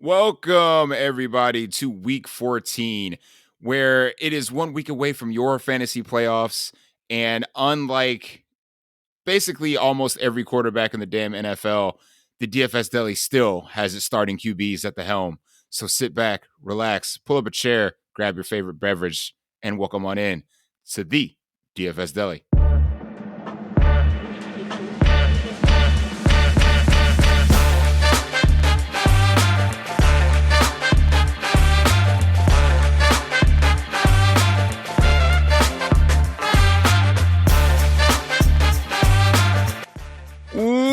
Welcome, everybody, to week 14, where it is 1 week away from your fantasy playoffs. And unlike basically almost every quarterback in the damn NFL, the DFS Deli still has its starting QBs at the helm. So sit back, relax, pull up a chair, grab your favorite beverage, and welcome on in to the DFS Deli.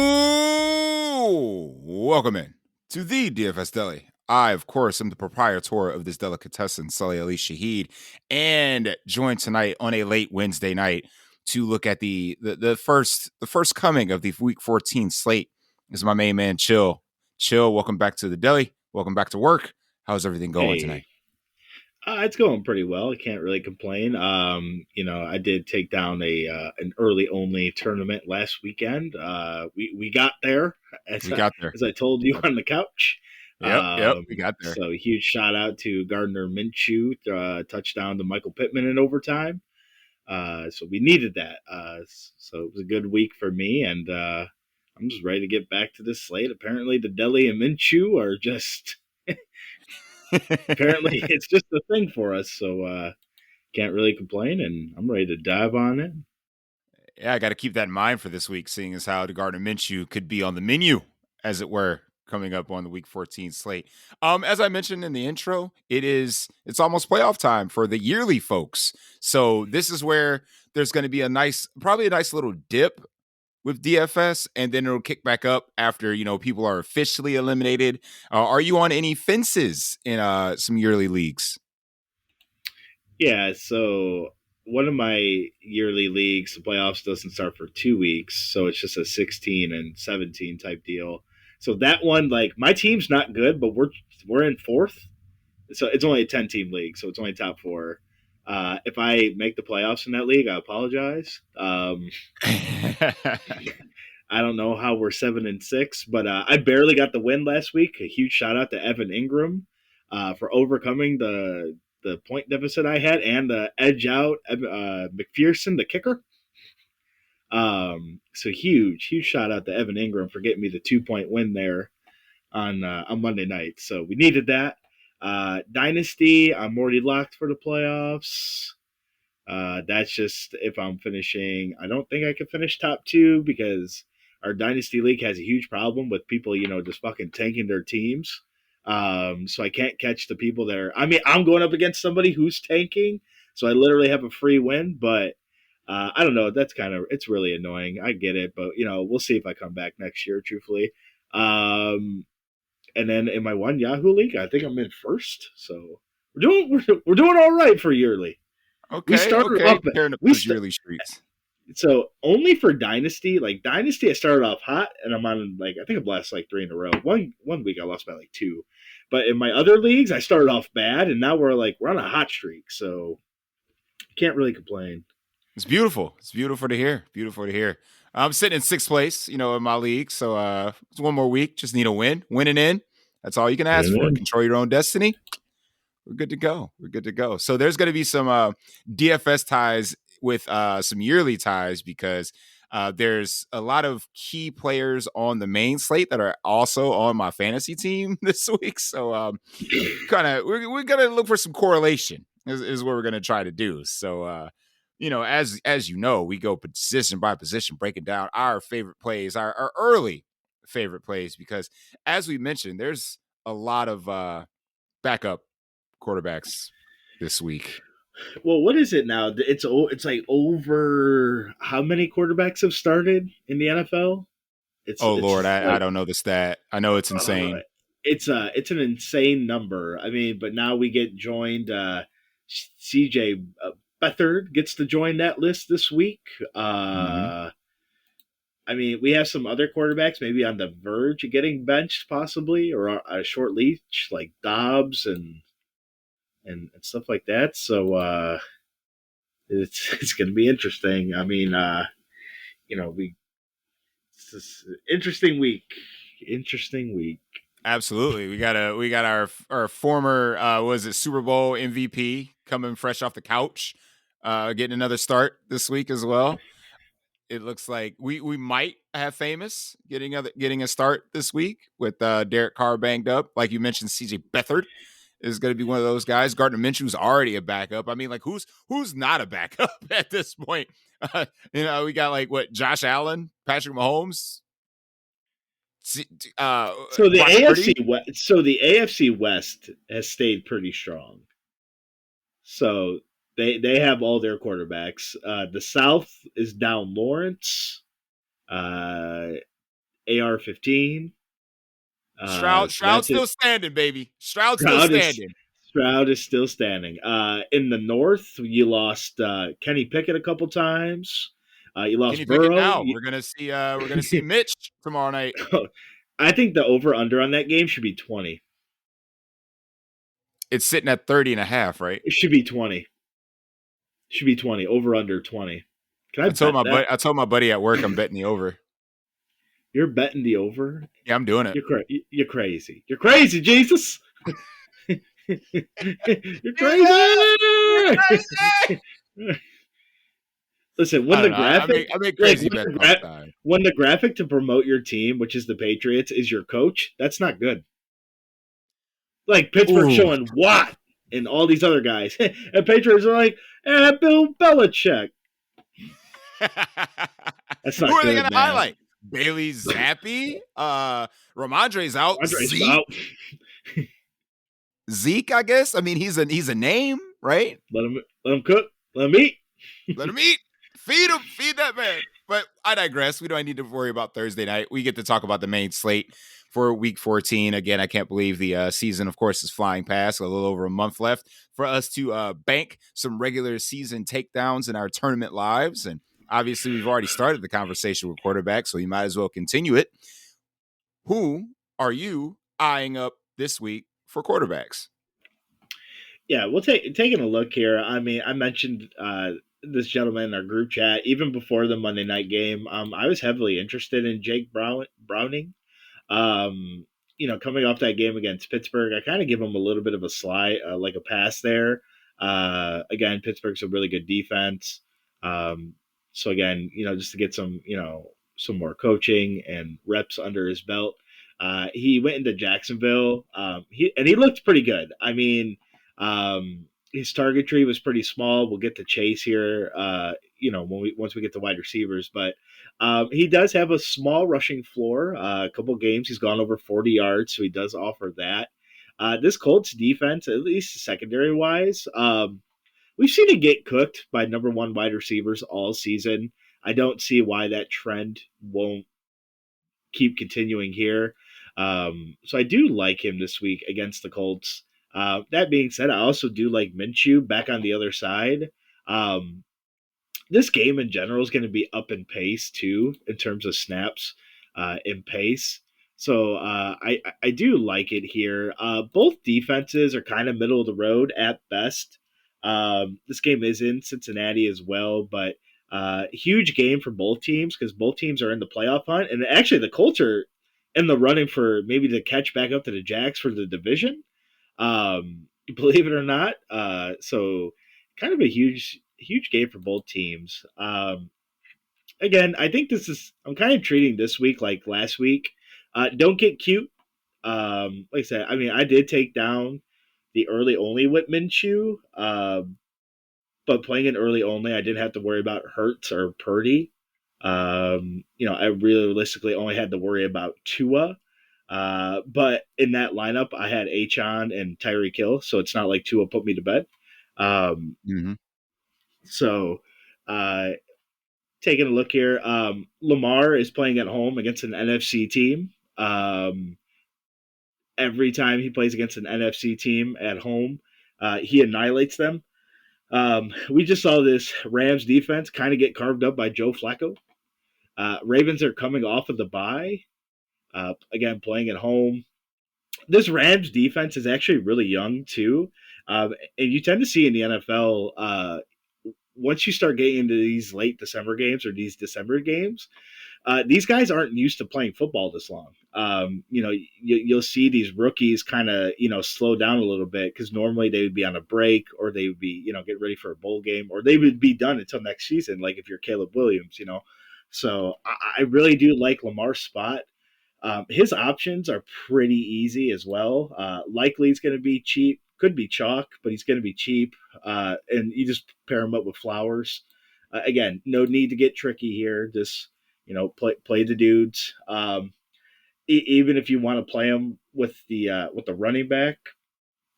Ooh, welcome in to the DFS Deli. I, of course, am the proprietor of this delicatessen, Sully Ali Shahid, and joined tonight on a late Wednesday night to look at the first coming of the Week 14 slate is my main man, Chill. Chill, welcome back to the deli. Welcome back to work. How's everything going Hey, tonight? it's going pretty well. I can't really complain. I did take down a an early only tournament last weekend. We got there as We got there. as I told We you got on the couch. Yep. We got there. So a huge shout out to Gardner Minshew, touchdown to Michael Pittman in overtime. So we needed that. So it was a good week for me, and I'm just ready to get back to this slate. Apparently, the Deli and Minshew are just apparently it's just a thing for us. So can't really complain, and I'm ready to dive on it. Yeah, I got to keep that in mind for this week, seeing as how the Gardner Minshew could be on the menu, as it were, coming up on the Week 14 slate. As I mentioned in the intro, it's almost playoff time for the yearly folks. So this is where there's going to be probably a nice little dip with DFS, and then it'll kick back up after people are officially eliminated. Are you on any fences in some yearly leagues? Yeah, so one of my yearly leagues, the playoffs doesn't start for 2 weeks, so it's just a 16 and 17 type deal. So that one, like my team's not good, but we're in fourth. So it's only a 10 team league, so it's only top four. If I make the playoffs in that league, I apologize. I don't know how we're 7-6, but I barely got the win last week. A huge shout out to Evan Ingram for overcoming the point deficit I had and the edge out McPherson, the kicker. So huge shout out to Evan Ingram for getting me the 2 point win there on Monday night. So we needed that. Dynasty, I'm already locked for the playoffs. That's just if I'm finishing. I don't think I can finish top two because our dynasty league has a huge problem with people, just fucking tanking their teams. So I can't catch the people there. I mean, I'm going up against somebody who's tanking, so I literally have a free win. But I don't know. It's really annoying. I get it, but we'll see if I come back next year. Truthfully, um, and then in my one Yahoo league, I think I'm in first. So we're doing all right for yearly. We started Okay. off. Tearing up We those st- yearly streets. so only for Dynasty. Like Dynasty, I started off hot, and I'm on like I think I've lost like three in a row. One week I lost by like two, but in my other leagues, I started off bad, and now we're on a hot streak. So can't really complain. It's beautiful. It's beautiful to hear. Beautiful to hear. I'm sitting in sixth place, in my league. So it's one more week. Just need a win. Winning in. That's all you can ask for. Amen. Control your own destiny. We're good to go. We're good to go. So there's going to be some DFS ties with some yearly ties because there's a lot of key players on the main slate that are also on my fantasy team this week. So we're gonna look for some correlation is what we're gonna try to do. So as you know, we go position by position, breaking down our favorite plays, our early favorite plays, because as we mentioned, there's a lot of backup quarterbacks this week. Well, what is it now? It's like over how many quarterbacks have started in the NFL? Oh Lord, It's I like don't know the stat. I know it's insane. it's an insane number. I mean, but now we get joined. CJ Beathard gets to join that list this week. Mm-hmm. I mean, we have some other quarterbacks maybe on the verge of getting benched, possibly, or a short leash like Dobbs and stuff like that. So it's going to be interesting. I mean, we it's just interesting week. Interesting week. Absolutely. We got our former was it Super Bowl MVP coming fresh off the couch, getting another start this week as well. It looks like we might have famous getting a start this week with Derek Carr banged up. Like you mentioned, CJ Beathard is going to be one of those guys. Gardner Minshew's already a backup. I mean, like who's not a backup at this point? We got like what Josh Allen, Patrick Mahomes, uh, So the Brock AFC Purdy. West, so the AFC West has stayed pretty strong. So they have all their quarterbacks. The South is down Lawrence, uh, AR-15. So Stroud that's it. still standing, baby. Stroud still Stroud is standing. Stroud is still standing. In the North, you lost Kenny Pickett a couple times. You Kenny lost Pickett Burrow. now. We're gonna see Mitch tomorrow night. I think the over under on that game should be 20. It's sitting at 30 and a half, right? It should be 20. Should be 20. Over under 20. Can I bet that? I told my buddy at work I'm betting the over. You're betting the over? Yeah, I'm doing it. You're crazy. You're crazy, Jesus. You're Jesus! You're crazy. crazy! Listen, I when don't the know. I graphic, make I make like crazy bets all the time. when the graphic to promote your team, which is the Patriots, is your coach, that's not good. Like Pittsburgh Ooh. showing Watt and all these other guys, and Patriots are like, Bill Belichick. That's Who not are they good, gonna man. highlight? Bailey Zappi? Ramondre's out. Andre's out. Zeke, I guess. I mean, he's a name, right? Let him cook. Let him eat. Let him eat. Feed him. Feed that man. But I digress. We don't need to worry about Thursday night. We get to talk about the main slate for week 14. Again, I can't believe the season, of course, is flying past. A little over a month left for us to bank some regular season takedowns in our tournament lives. And obviously, we've already started the conversation with quarterbacks, so you might as well continue it. Who are you eyeing up this week for quarterbacks? Yeah, we'll taking a look here. I mean, I mentioned this gentleman in our group chat even before the Monday night game. I was heavily interested in Jake Browning. Um, coming off that game against Pittsburgh, I kind of give him a little bit of a slide, like a pass there. Again, Pittsburgh's a really good defense. Um, so again, just to get some more coaching and reps under his belt. He went into Jacksonville. He looked pretty good. I mean, his target tree was pretty small. We'll get to Chase here, once we get to wide receivers, but he does have a small rushing floor. A couple games he's gone over 40 yards, so he does offer that. This Colts defense, at least secondary wise, we've seen it get cooked by number one wide receivers all season. I don't see why that trend won't keep continuing here. So I do like him this week against the Colts. That being said, I also do like Minshew back on the other side. Um, this game in general is going to be up in pace too, in terms of snaps in pace. So I do like it here. Both defenses are kind of middle of the road at best. This game is in Cincinnati as well, but huge game for both teams because both teams are in the playoff hunt, and actually the Colts are in the running for maybe to catch back up to the Jags for the division. Believe it or not, so kind of a huge game for both teams. Again, I think I'm kind of treating this week like last week. Don't get cute. Like I said, I mean, I did take down the early only with Minshew, but playing an early only, I didn't have to worry about Hurts or Purdy. I realistically only had to worry about Tua. But in that lineup, I had Achon and Tyreek Hill, so it's not like Tua put me to bed. Um, Mm-hmm. so, uh, taking a look here, Lamar is playing at home against an NFC team. Every time he plays against an NFC team at home, he annihilates them. We just saw this Rams defense kind of get carved up by Joe Flacco. Ravens are coming off of the bye. Again, playing at home. This Rams defense is actually really young too, and you tend to see in the NFL once you start getting into these late December games or these December games, These guys aren't used to playing football this long. You'll see these rookies kind of, slow down a little bit because normally they would be on a break or they would be, get ready for a bowl game or they would be done until next season. Like if you're Caleb Williams. So I really do like Lamar's spot. His options are pretty easy as well. Likely he's going to be cheap. Could be chalk, but he's going to be cheap. And you just pair him up with Flowers. Again, no need to get tricky here. Just play the dudes. Even if you want to play him with the running back,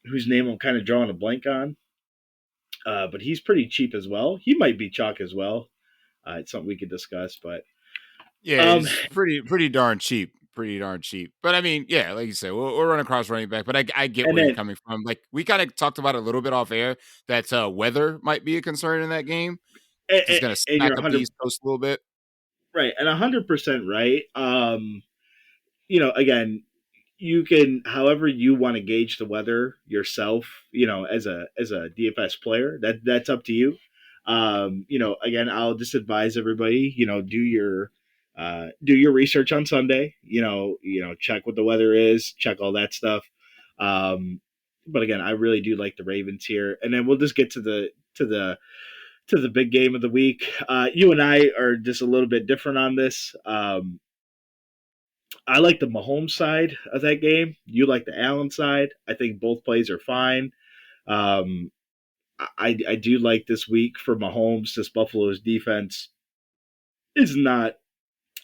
whose name I'm kind of drawing a blank on, but he's pretty cheap as well. He might be chalk as well. It's something we could discuss, but Yeah, um, he's pretty darn cheap. Pretty darn cheap. But I mean, yeah, like you said, we'll run across running back. But I get and where you're then coming from. Like we kind of talked about a little bit off air that weather might be a concern in that game. Just gonna and you're stack up the 100 East Coast a little bit. right and 100% right. Again, you can however you want to gauge the weather yourself, as a DFS player, that's up to you. Again, I'll just advise everybody, do your research on Sunday, check what the weather is, check all that stuff. But again, I really do like the Ravens here. And then we'll just get to the big game of the week. You and I are just a little bit different on this. I like the Mahomes side of that game. You like the Allen side. I think both plays are fine. Um, I do like this week for Mahomes. This Buffalo's defense is not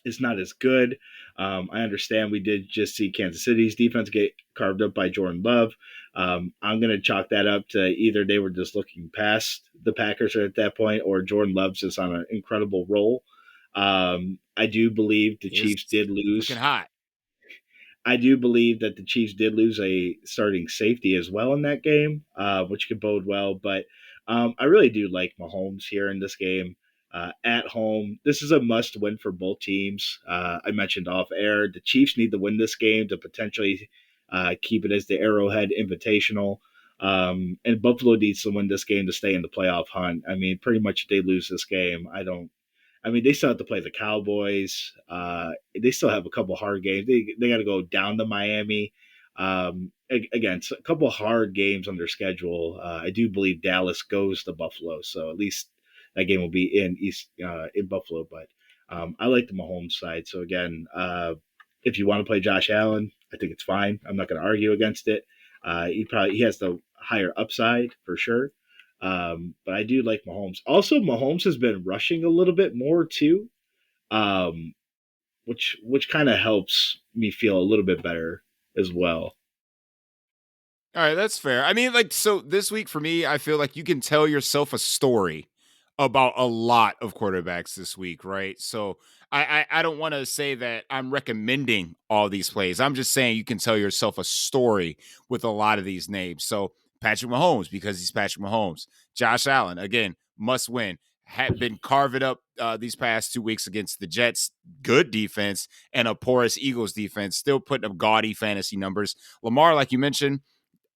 as good. I understand we did just see Kansas City's defense get carved up by Jordan Love. I'm going to chalk that up to either they were just looking past the Packers at that point, or Jordan Love's just on an incredible roll. I do believe the He is Chiefs did looking lose. hot. I do believe that the Chiefs did lose a starting safety as well in that game, which could bode well. But I really do like Mahomes here in this game. At home, this is a must win for both teams. I mentioned off air, the Chiefs need to win this game to potentially keep it as the Arrowhead Invitational. And Buffalo needs to win this game to stay in the playoff hunt. I mean, pretty much if they lose this game, they still have to play the Cowboys. They still have a couple hard games. They got to go down to Miami. Again, a couple hard games on their schedule. I do believe Dallas goes to Buffalo, so at least that game will be in Buffalo. But I like the Mahomes side. So again, if you want to play Josh Allen, I think it's fine. I'm not going to argue against it. He has the higher upside for sure. But I do like Mahomes. Also, Mahomes has been rushing a little bit more too, um, which kind of helps me feel a little bit better as well. All right, that's fair. I mean, like, so this week for me, I feel like you can tell yourself a story about a lot of quarterbacks this week, right? So I don't want to say that I'm recommending all these plays. I'm just saying you can tell yourself a story with a lot of these names. So Patrick Mahomes, because he's Patrick Mahomes. Josh Allen, again, must win. Had been carving up these past 2 weeks against the Jets, good defense, and a porous Eagles defense, still putting up gaudy fantasy numbers. Lamar, like you mentioned,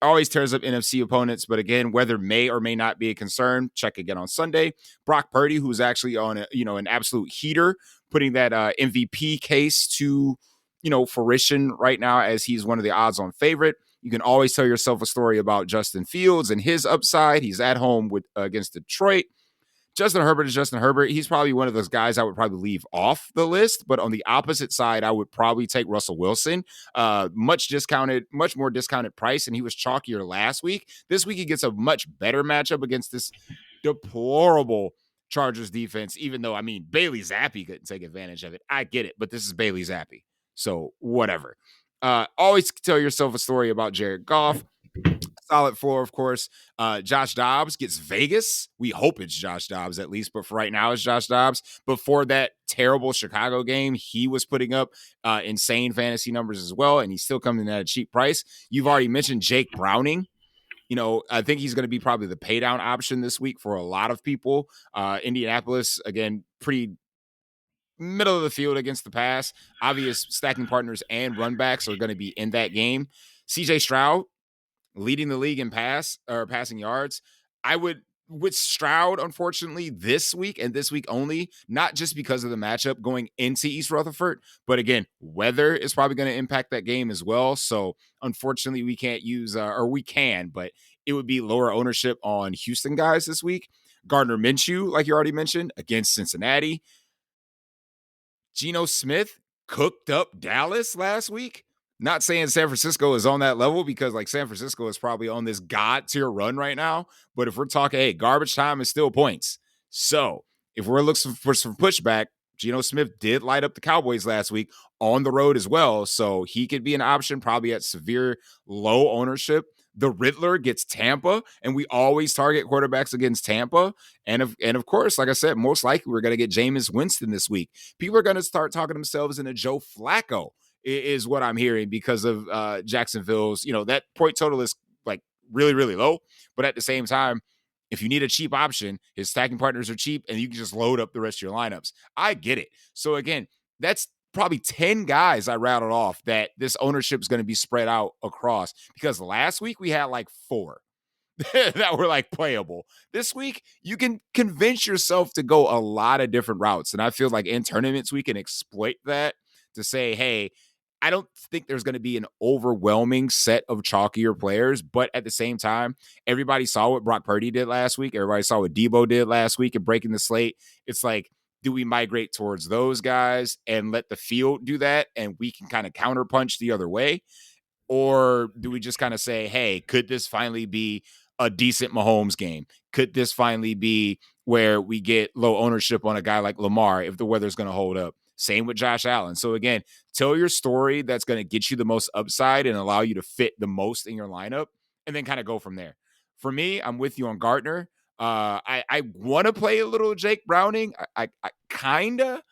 always tears up NFC opponents, but again, weather may or may not be a concern. Check again on Sunday. Brock Purdy, who's actually on an absolute heater, putting that MVP case to fruition right now as he's one of the odds-on favorite. You can always tell yourself a story about Justin Fields and his upside. He's at home with against Detroit. Justin Herbert is Justin Herbert. He's probably one of those guys I would probably leave off the list. But on the opposite side, I would probably take Russell Wilson. Much more discounted price, and he was chalkier last week. This week he gets a much better matchup against this deplorable Chargers defense. Even though Bailey Zappi couldn't take advantage of it, I get it. But this is Bailey Zappi, so whatever. Always tell yourself a story about Jared Goff. Solid floor, of course. Josh Dobbs gets Vegas. We hope it's Josh Dobbs at least, but for right now, it's Josh Dobbs. Before that terrible Chicago game, he was putting up insane fantasy numbers as well, and he's still coming in at a cheap price. You've already mentioned Jake Browning. I think he's going to be probably the pay down option this week for a lot of people. Indianapolis, again, pretty middle of the field against the pass. Obvious stacking partners and run backs are going to be in that game. CJ Stroud, leading the league in passing yards. I would with Stroud, unfortunately, this week and this week only, not just because of the matchup going into East Rutherford, but again, weather is probably going to impact that game as well. So unfortunately, we can't use, or we can, but it would be lower ownership on Houston guys this week. Gardner Minshew, like you already mentioned, against Cincinnati. Geno Smith cooked up Dallas last week. Not saying San Francisco is on that level because like San Francisco is probably on this god tier run right now. But if we're talking, hey, garbage time is still points. So if we're looking for some pushback, Geno Smith did light up the Cowboys last week on the road as well. So he could be an option probably at severe low ownership. The Riddler gets Tampa, and we always target quarterbacks against Tampa. And of course, like I said, most likely we're going to get Jameis Winston this week. People are going to start talking themselves into Joe Flacco, is what I'm hearing because of Jacksonville's, that point total is like really, really low. But at the same time, if you need a cheap option, his stacking partners are cheap and you can just load up the rest of your lineups. I get it. So again, that's probably 10 guys I rattled off that this ownership is going to be spread out across because last week we had like 4 that were like playable. This week, you can convince yourself to go a lot of different routes. And I feel like in tournaments, we can exploit that to say, hey, I don't think there's going to be an overwhelming set of chalkier players, but at the same time, everybody saw what Brock Purdy did last week. Everybody saw what Debo did last week and breaking the slate. It's like, do we migrate towards those guys and let the field do that? And we can kind of counterpunch the other way. Or do we just kind of say, hey, could this finally be a decent Mahomes game? Could this finally be where we get low ownership on a guy like Lamar if the weather's going to hold up? Same with Josh Allen. So again, tell your story that's going to get you the most upside and allow you to fit the most in your lineup and then kind of go from there. For me, I'm with you on Gardner. I want to play a little Jake Browning. I kind of,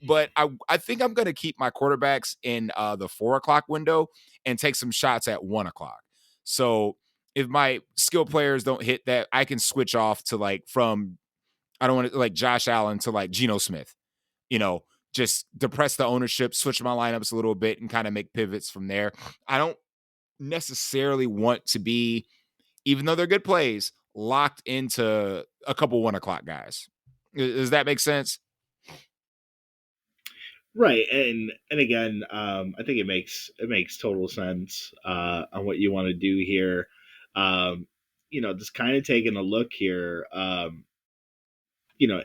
but I think I'm going to keep my quarterbacks in the 4 o'clock window and take some shots at 1 o'clock. So if my skill players don't hit that, I can switch off to like from, I don't want to like Josh Allen to like Geno Smith, you know, just depress the ownership, switch my lineups a little bit and kind of make pivots from there. I don't necessarily want to be, even though they're good plays, locked into a couple 1 o'clock guys. Does that make sense? Right, and again, I think it makes total sense on what you want to do here. Um, just kind of taking a look here. You know,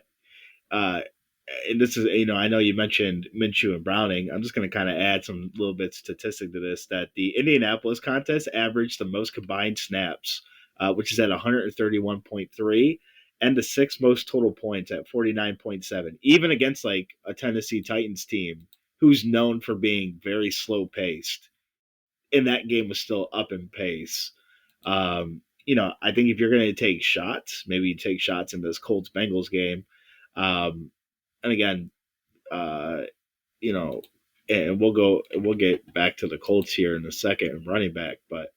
uh, and this is, I know you mentioned Minshew and Browning. I'm just going to kind of add some little bit statistic to this that the Indianapolis contest averaged the most combined snaps, which is at 131.3, and the sixth most total points at 49.7, even against like a Tennessee Titans team who's known for being very slow paced. And that game was still up in pace. I think if you're going to take shots, maybe you take shots in this Colts Bengals game. And again, uh, you know, and we'll get back to the Colts here in a second and running back, but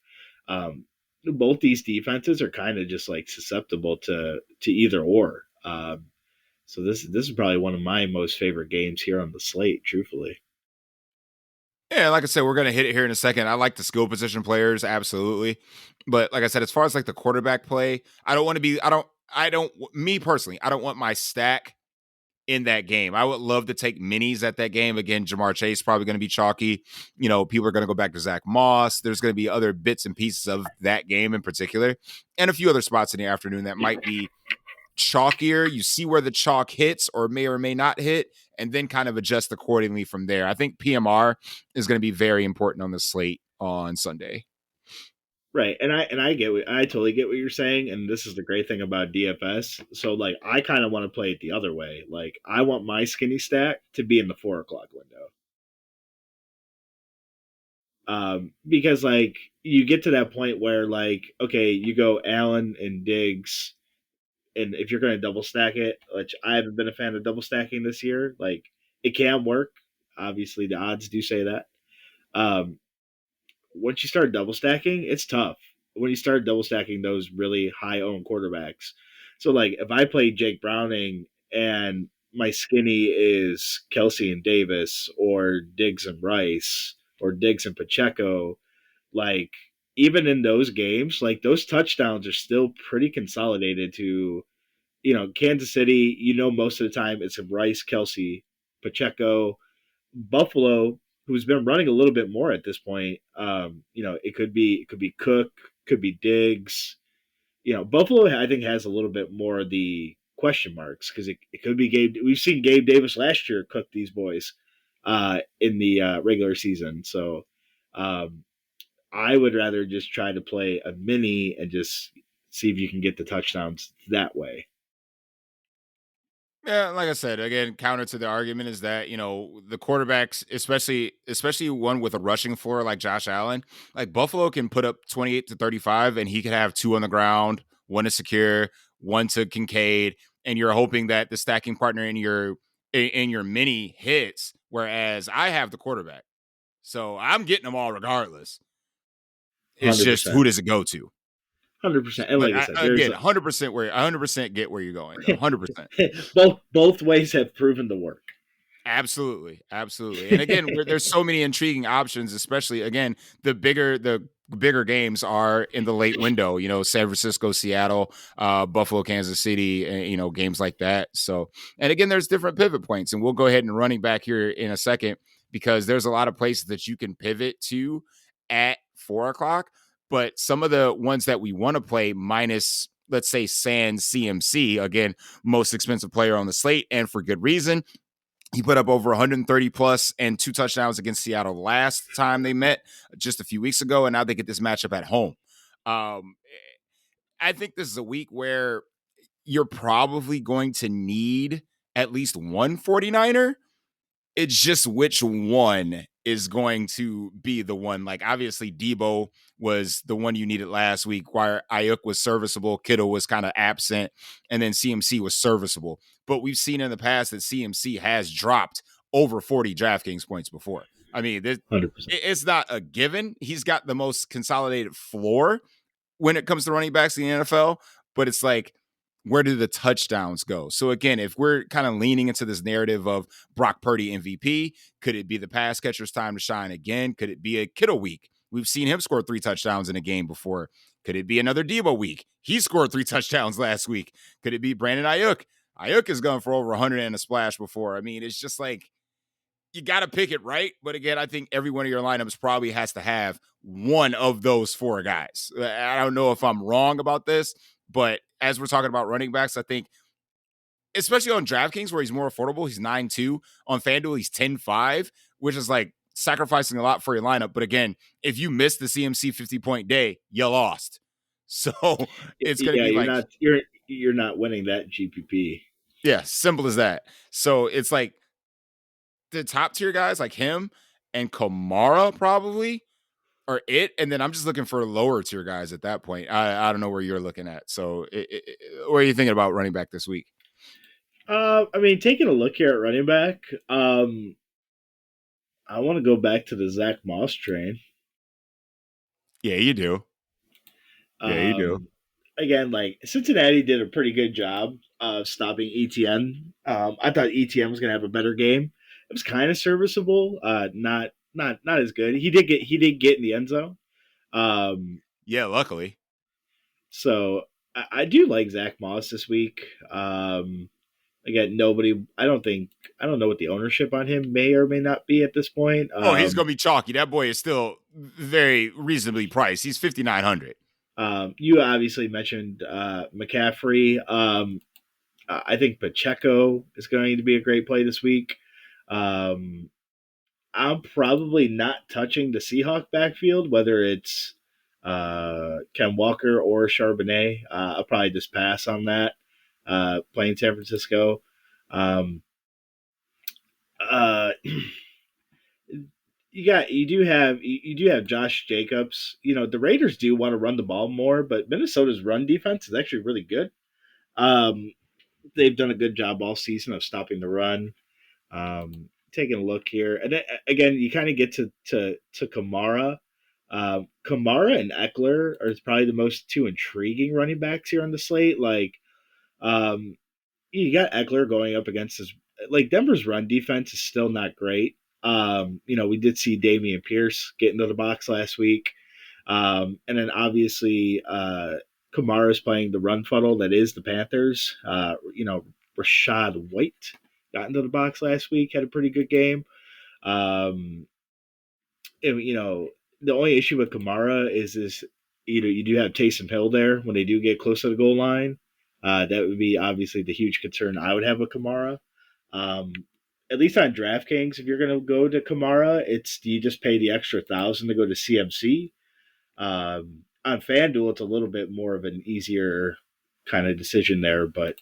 um, both these defenses are kind of just like susceptible to either or. So this is probably one of my most favorite games here on the slate, truthfully. Yeah, like I said, we're gonna hit it here in a second. I like the skill position players, absolutely. But like I said, as far as like the quarterback play, I don't want to be, I don't, me personally, I don't want my stack in that game. I would love to take minis at that game. Again, Jamar Chase probably going to be chalky. People are going to go back to Zach Moss. There's going to be other bits and pieces of that game in particular, and a few other spots in the afternoon that might be chalkier. You see where the chalk hits or may not hit, and then kind of adjust accordingly from there. I think PMR is going to be very important on the slate on Sunday. Right, I totally get what you're saying, and this is the great thing about DFS. So like, I kind of want to play it the other way. Like, I want my skinny stack to be in the 4 o'clock window, because like you get to that point where like, okay, you go Allen and Diggs, and if you're going to double stack it, which I haven't been a fan of double stacking this year, like it can work. Obviously, the odds do say that. Um, Once you start double stacking, it's tough. When you start double stacking those really high owned quarterbacks. So like if I play Jake Browning and my skinny is Kelsey and Davis or Diggs and Rice or Diggs and Pacheco, like even in those games, like those touchdowns are still pretty consolidated to, Kansas City, most of the time it's Rice, Kelsey, Pacheco, Buffalo, who's been running a little bit more at this point. It could be Cook, could be Diggs. Buffalo I think has a little bit more of the question marks because it could be Gabe. We've seen Gabe Davis last year cook these boys in the regular season. So um, I would rather just try to play a mini and just see if you can get the touchdowns that way. Yeah, like I said, again, counter to the argument is that, the quarterbacks, especially one with a rushing floor like Josh Allen, like Buffalo can put up 28 to 35 and he could have two on the ground, one to Secure, one to Kincaid, and you're hoping that the stacking partner in your mini hits, whereas I have the quarterback. So I'm getting them all regardless. It's just, who 100%. does it go to? 100%. And But like I said, there's again, 100% where 100% get where you're going though. 100%. both ways have proven to work. Absolutely, absolutely. And again, there's so many intriguing options, especially again, the bigger games are in the late window, San Francisco, Seattle, Buffalo, Kansas City, and, games like that. So, and again, there's different pivot points, and we'll go ahead and running back here in a second because there's a lot of places that you can pivot to at 4 o'clock. But some of the ones that we want to play minus, let's say, Sans CMC, again, most expensive player on the slate, and for good reason. He put up over 130 plus and 2 touchdowns against Seattle last time they met just a few weeks ago, and now they get this matchup at home. Um, I think this is a week where you're probably going to need at least one 49er. It's just which one is going to be the one. Like, obviously, Debo was the one you needed last week, while Ayuk was serviceable, Kittle was kind of absent, and then CMC was serviceable. But we've seen in the past that CMC has dropped over 40 DraftKings points before. I mean, 100%. it's not a given. He's got the most consolidated floor when it comes to running backs in the NFL, but it's like, where do the touchdowns go? So again, if we're kind of leaning into this narrative of Brock Purdy MVP, could it be the pass catcher's time to shine again? Could it be a Kittle week? We've seen him score 3 touchdowns in a game before. Could it be another Debo week? He scored 3 touchdowns last week. Could it be Brandon Ayuk? Ayuk has gone for over 100 and a splash before. I mean, it's just like, you got to pick it right. But again, I think every one of your lineups probably has to have one of those 4 guys. I don't know if I'm wrong about this, but as we're talking about running backs, I think, especially on DraftKings where he's more affordable, he's 9-2. On FanDuel, he's 10-5, which is like sacrificing a lot for your lineup. But again, if you miss the CMC 50-point day, you lost. So it's going to Yeah, be you're like, not winning that GPP. yeah, simple as that. So it's like the top tier guys like him and Kamara probably are it. And then I'm just looking for lower tier guys at that point. I don't know where you're looking at. So what are you thinking about running back this week? I mean, taking a look here at running back, I want to go back to the Zach Moss train. Yeah, you do. Yeah, you do. Um, Again, like Cincinnati did a pretty good job of stopping ETN. I thought ETN was going to have a better game. It was kind of serviceable, not as good. He did get in the end zone. Um, Yeah, luckily. so I do like Zach Moss this week. Again, nobody. I don't know what the ownership on him may or may not be at this point. Oh, he's gonna be chalky. That boy is still very reasonably priced. He's 5,900. You obviously mentioned McCaffrey. I think Pacheco is going to be a great play this week. Um, I'm probably not touching the Seahawk backfield, whether it's Ken Walker or Charbonnet. I'll probably just pass on that. Playing San Francisco. Um, uh, you do have Josh Jacobs. The Raiders do want to run the ball more, but Minnesota's run defense is actually really good. Um, they've done a good job all season of stopping the run. Taking a look here, and then, again, you kind of get to Kamara. Kamara and Eckler are probably the most two intriguing running backs here on the slate. Like, um, you got Eckler going up against his, like, Denver's run defense is still not great. We did see Damian Pierce get into the box last week. And then obviously Kamara is playing the run funnel that is the Panthers. Rashad White got into the box last week, had a pretty good game. Um, the only issue with Kamara is this. You do have Taysom Hill there when they do get close to the goal line. That would be obviously the huge concern I would have with Kamara. Um, at least on DraftKings, if you're going to go to Kamara, it's you just pay the extra 1,000 to go to CMC. On FanDuel, it's a little bit more of an easier kind of decision there, but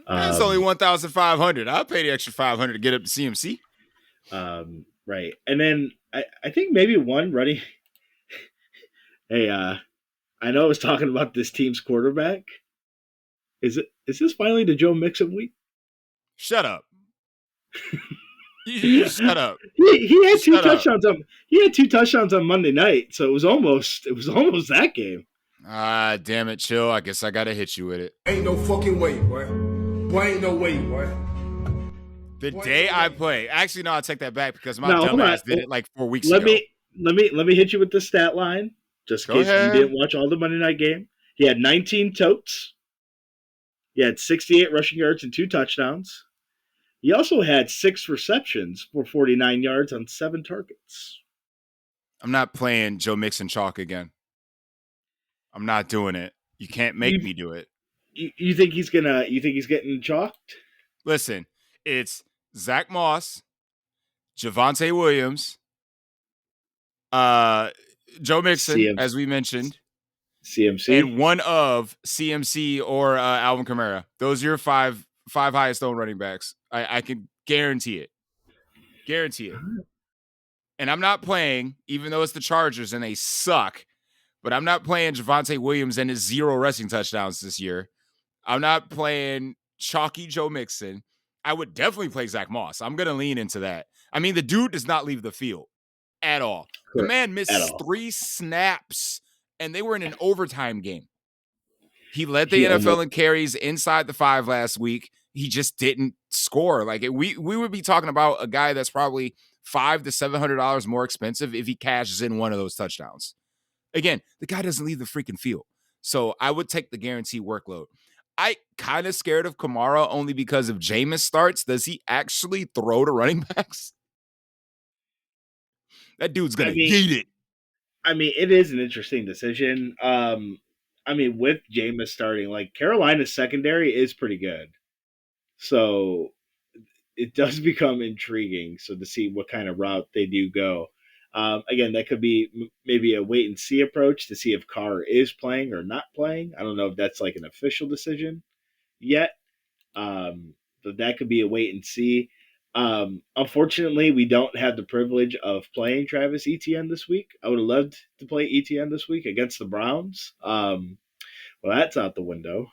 That's only um, 1,500. I'll pay the extra 500 to get up to CMC. right. And then I think maybe one running. Hey, I know I was talking about this team's quarterback. Is this finally the Joe Mixon week? Shut up. You he, shut up. he had two Shut up. touchdowns on he had two touchdowns on Monday night, so it was almost that game. Ah, damn it, chill. I guess I gotta hit you with it. Ain't no fucking way, boy. Boy, ain't no way, boy. The day I play, actually, no, I'll take that back because my Now hold on. dumbass did it like 4 weeks Let ago. me hit you with the stat line, just in Go case you ahead. didn't watch all the Monday night game. He had 19 totes. He had 68 rushing yards and two touchdowns. He also had 6 receptions for 49 yards on 7 targets. I'm not playing Joe Mixon chalk again. I'm not doing it. You can't make me do it. You think he's gonna? You think he's getting chalked? Listen, it's Zach Moss, Javonte Williams, Joe Mixon, as we mentioned, CMC. and one of CMC or Alvin Kamara. Those are your five highest owned running backs. I can guarantee it. Guarantee it. And I'm not playing, even though it's the Chargers and they suck, but I'm not playing Javonte Williams and his 0 rushing touchdowns this year. I'm not playing chalky Joe Mixon. I would definitely play Zach Moss. I'm going to lean into that. I mean, the dude does not leave the field at all. The Correct. man At missed all. 3 snaps, and they were in an overtime game. He led the He NFL almost- in carries inside the 5 last week. He just didn't score. Like we would be talking about a guy that's probably $500 to $700 more expensive if he cashes in one of those touchdowns. Again, the guy doesn't leave the freaking field. So I would take the guaranteed workload. I kind of scared of Kamara only because if Jameis starts, does he actually throw to running backs? That dude's going to eat it. I mean, it is an interesting decision. With Jameis starting, like Carolina's secondary is pretty good, so it does become intriguing. So to see what kind of route they do go. Again, that could be maybe a wait and see approach to see if Carr is playing or not playing. I don't know if that's like an official decision yet. But that could be a wait and see. Unfortunately, we don't have the privilege of playing Travis Etienne this week. I would have loved to play Etienne this week against the Browns. Well, that's out the window.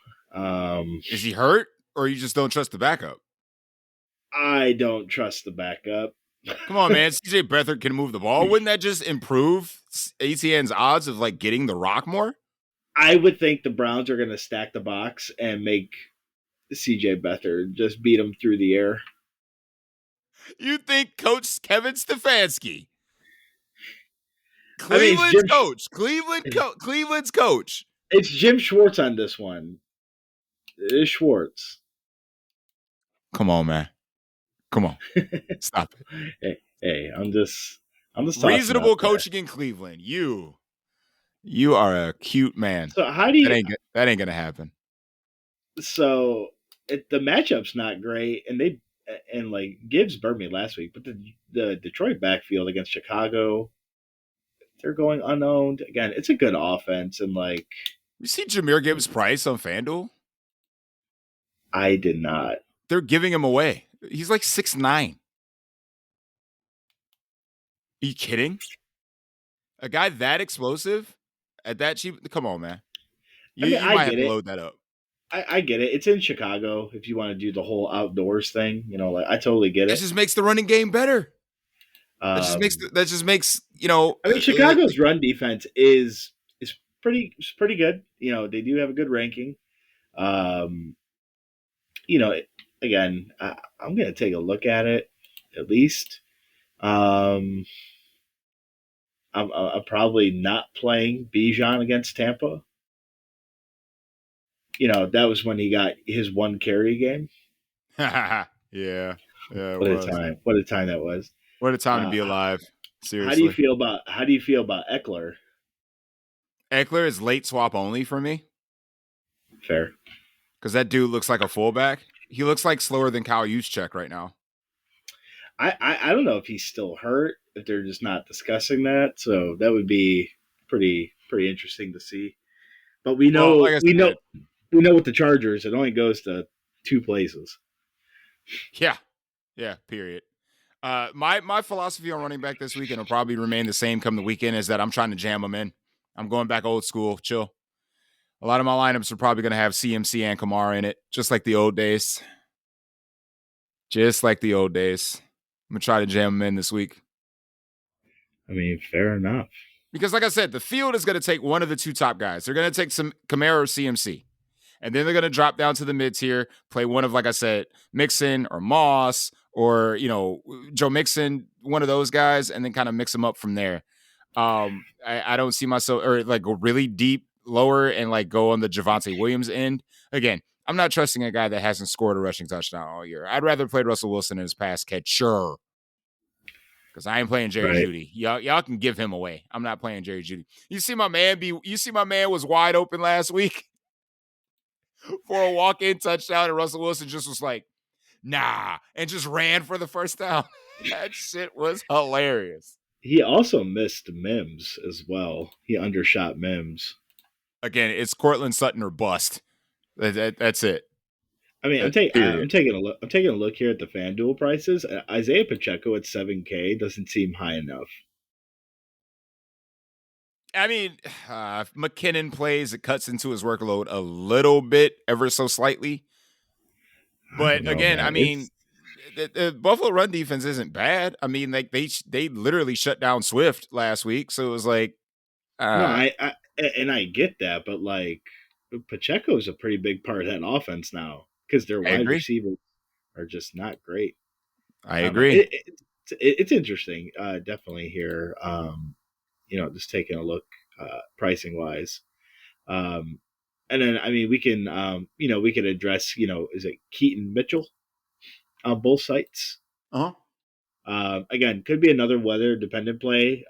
Is he hurt or you just don't trust the backup? I don't trust the backup. Come on, man. CJ Beathard can move the ball. Wouldn't that just improve Etienne's odds of like getting the rock more? I would think the Browns are going to stack the box and make CJ Beathard just beat him through the air. You think Coach Kevin Stefanski, Cleveland's coach, Cleveland's coach. It's Jim Schwartz on this one. It is Schwartz. Come on, man. Come on. Stop it. Hey, I'm just reasonable coaching in Cleveland. You are a cute man. So how do you? That ain't gonna happen. So the matchup's not great, and like Gibbs burned me last week, but the Detroit backfield against Chicago, they're going unowned again. It's a good offense, and like you see Jahmyr Gibbs' price on FanDuel. I did not. They're giving him away. He's like 6'9". Are you kidding? A guy that explosive at that cheap? Come on, man. You might have to load that up. I get it. It's in Chicago. If you want to do the whole outdoors thing, like I totally get it. It just makes the running game better. That just makes Chicago's run defense is pretty good. They do have a good ranking. Again, I'm gonna take a look at it at least. I'm probably not playing Bijan against Tampa. That was when he got his one carry game. Yeah, yeah, it What a was. time! What a time that was. What a time to Uh, be alive. how do you Seriously. feel about Eckler? Eckler is late swap only for me Fair. because that dude looks like a fullback. He looks like slower than Kyle Juszczyk right now. I don't know if he's still hurt, if they're just not discussing that. So that would be pretty interesting to see. But we Well, know like I we know said, we know with the Chargers, it only goes to two places. yeah, yeah, period. My philosophy on running back this weekend will probably remain the same come the weekend is that I'm trying to jam them in. I'm going back old school, chill. A lot of my lineups are probably going to have CMC and Kamara in it, just like the old days. Just like the old days. I'm going to try to jam them in this week. I mean, fair enough. Because, like I said, the field is going to take one of the two top guys. They're going to take some Kamara or CMC. And then they're going to drop down to the mid tier, play one of, like I said, Mixon or Moss or, Joe Mixon, one of those guys, and then kind of mix them up from there. I don't see myself, or like go really deep lower and like go on the Javonte Williams end. Again, I'm not trusting a guy that hasn't scored a rushing touchdown all year. I'd rather play Russell Wilson in his pass catcher because I ain't playing Jerry Right. Jeudy. Y'all can give him away. I'm not playing Jerry Jeudy. You see my man was wide open last week for a walk-in touchdown, and Russell Wilson just was like, nah, and just ran for the first down. That shit was hilarious. He also missed Mims as well. He undershot Mims. Again, it's Cortland Sutton or bust. That's it. I mean, Period. I'm taking a look. I'm taking a look here at the FanDuel prices. Isaiah Pacheco at 7K doesn't seem high enough. I mean, if McKinnon plays, it cuts into his workload a little bit, ever so slightly. I But don't know, again, I man. mean, the Buffalo run defense isn't bad. I mean, like they literally shut down Swift last week, so it was like, No, I get that, but like Pacheco is a pretty big part of that offense now because their I wide agree. receivers are just not great. I I don't know. agree. It's interesting, definitely here. Just taking a look, pricing wise. And then I mean we can address is it Keaton Mitchell on both sites. Uh-huh. Again, could be another weather dependent play.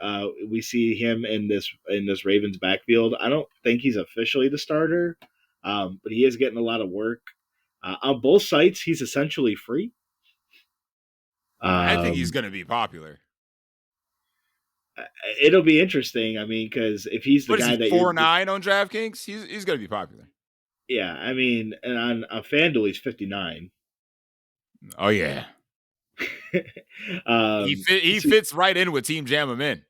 We see him in this Ravens backfield. I don't think he's officially the starter, but he is getting a lot of work on both sites. He's essentially free. I think he's Um, going to be popular. it'll be interesting. I mean, because if he's the What is guy he, that 4.9 on DraftKings? He's going to be popular. yeah. I mean, and on FanDuel he's 59. Oh yeah, he um, he so fits right in with Team Jam him in.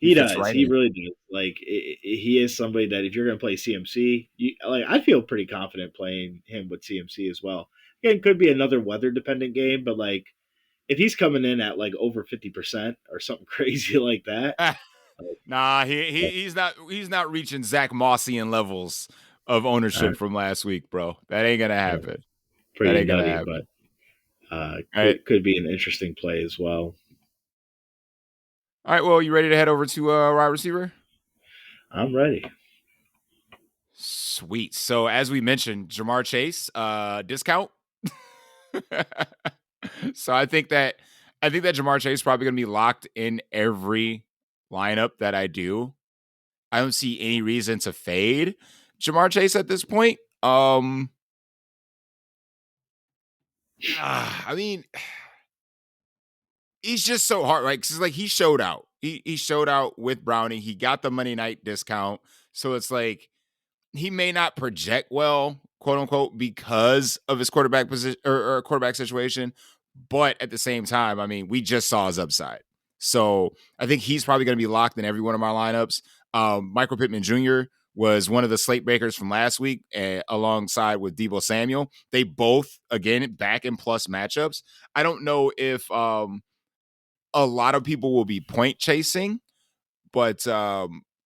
He he fits does. right He in. really does. Like he is somebody that if you're going to play CMC, I feel pretty confident playing him with CMC as well. Again, could be another weather dependent game, but like if he's coming in at like over 50% or something crazy like that, Nah, uh, he's not reaching Zach Mossian levels of uh, ownership from last week, bro. That ain't gonna happen. That pretty ain't gonna nutty, happen. but All right. could be an interesting play as well. All right, well, you ready to head over to wide receiver? I'm ready. Sweet. So as we mentioned, Jamar Chase, discount. So I think that Jamar Chase is probably gonna be locked in every lineup that I do. I don't see any reason to fade Jamar Chase at this point. I mean, he's just so hard, right? Because like he showed out. He showed out with Browning. He got the Monday night discount. So it's like he may not project well, quote unquote, because of his quarterback position or quarterback situation. But at the same time, I mean, we just saw his upside. So I think he's probably going to be locked in every one of my lineups. Michael Pittman Jr. was one of the slate breakers from last week, alongside with Deebo Samuel. They both, again, back in plus matchups. I don't know if a lot of people will be point chasing, but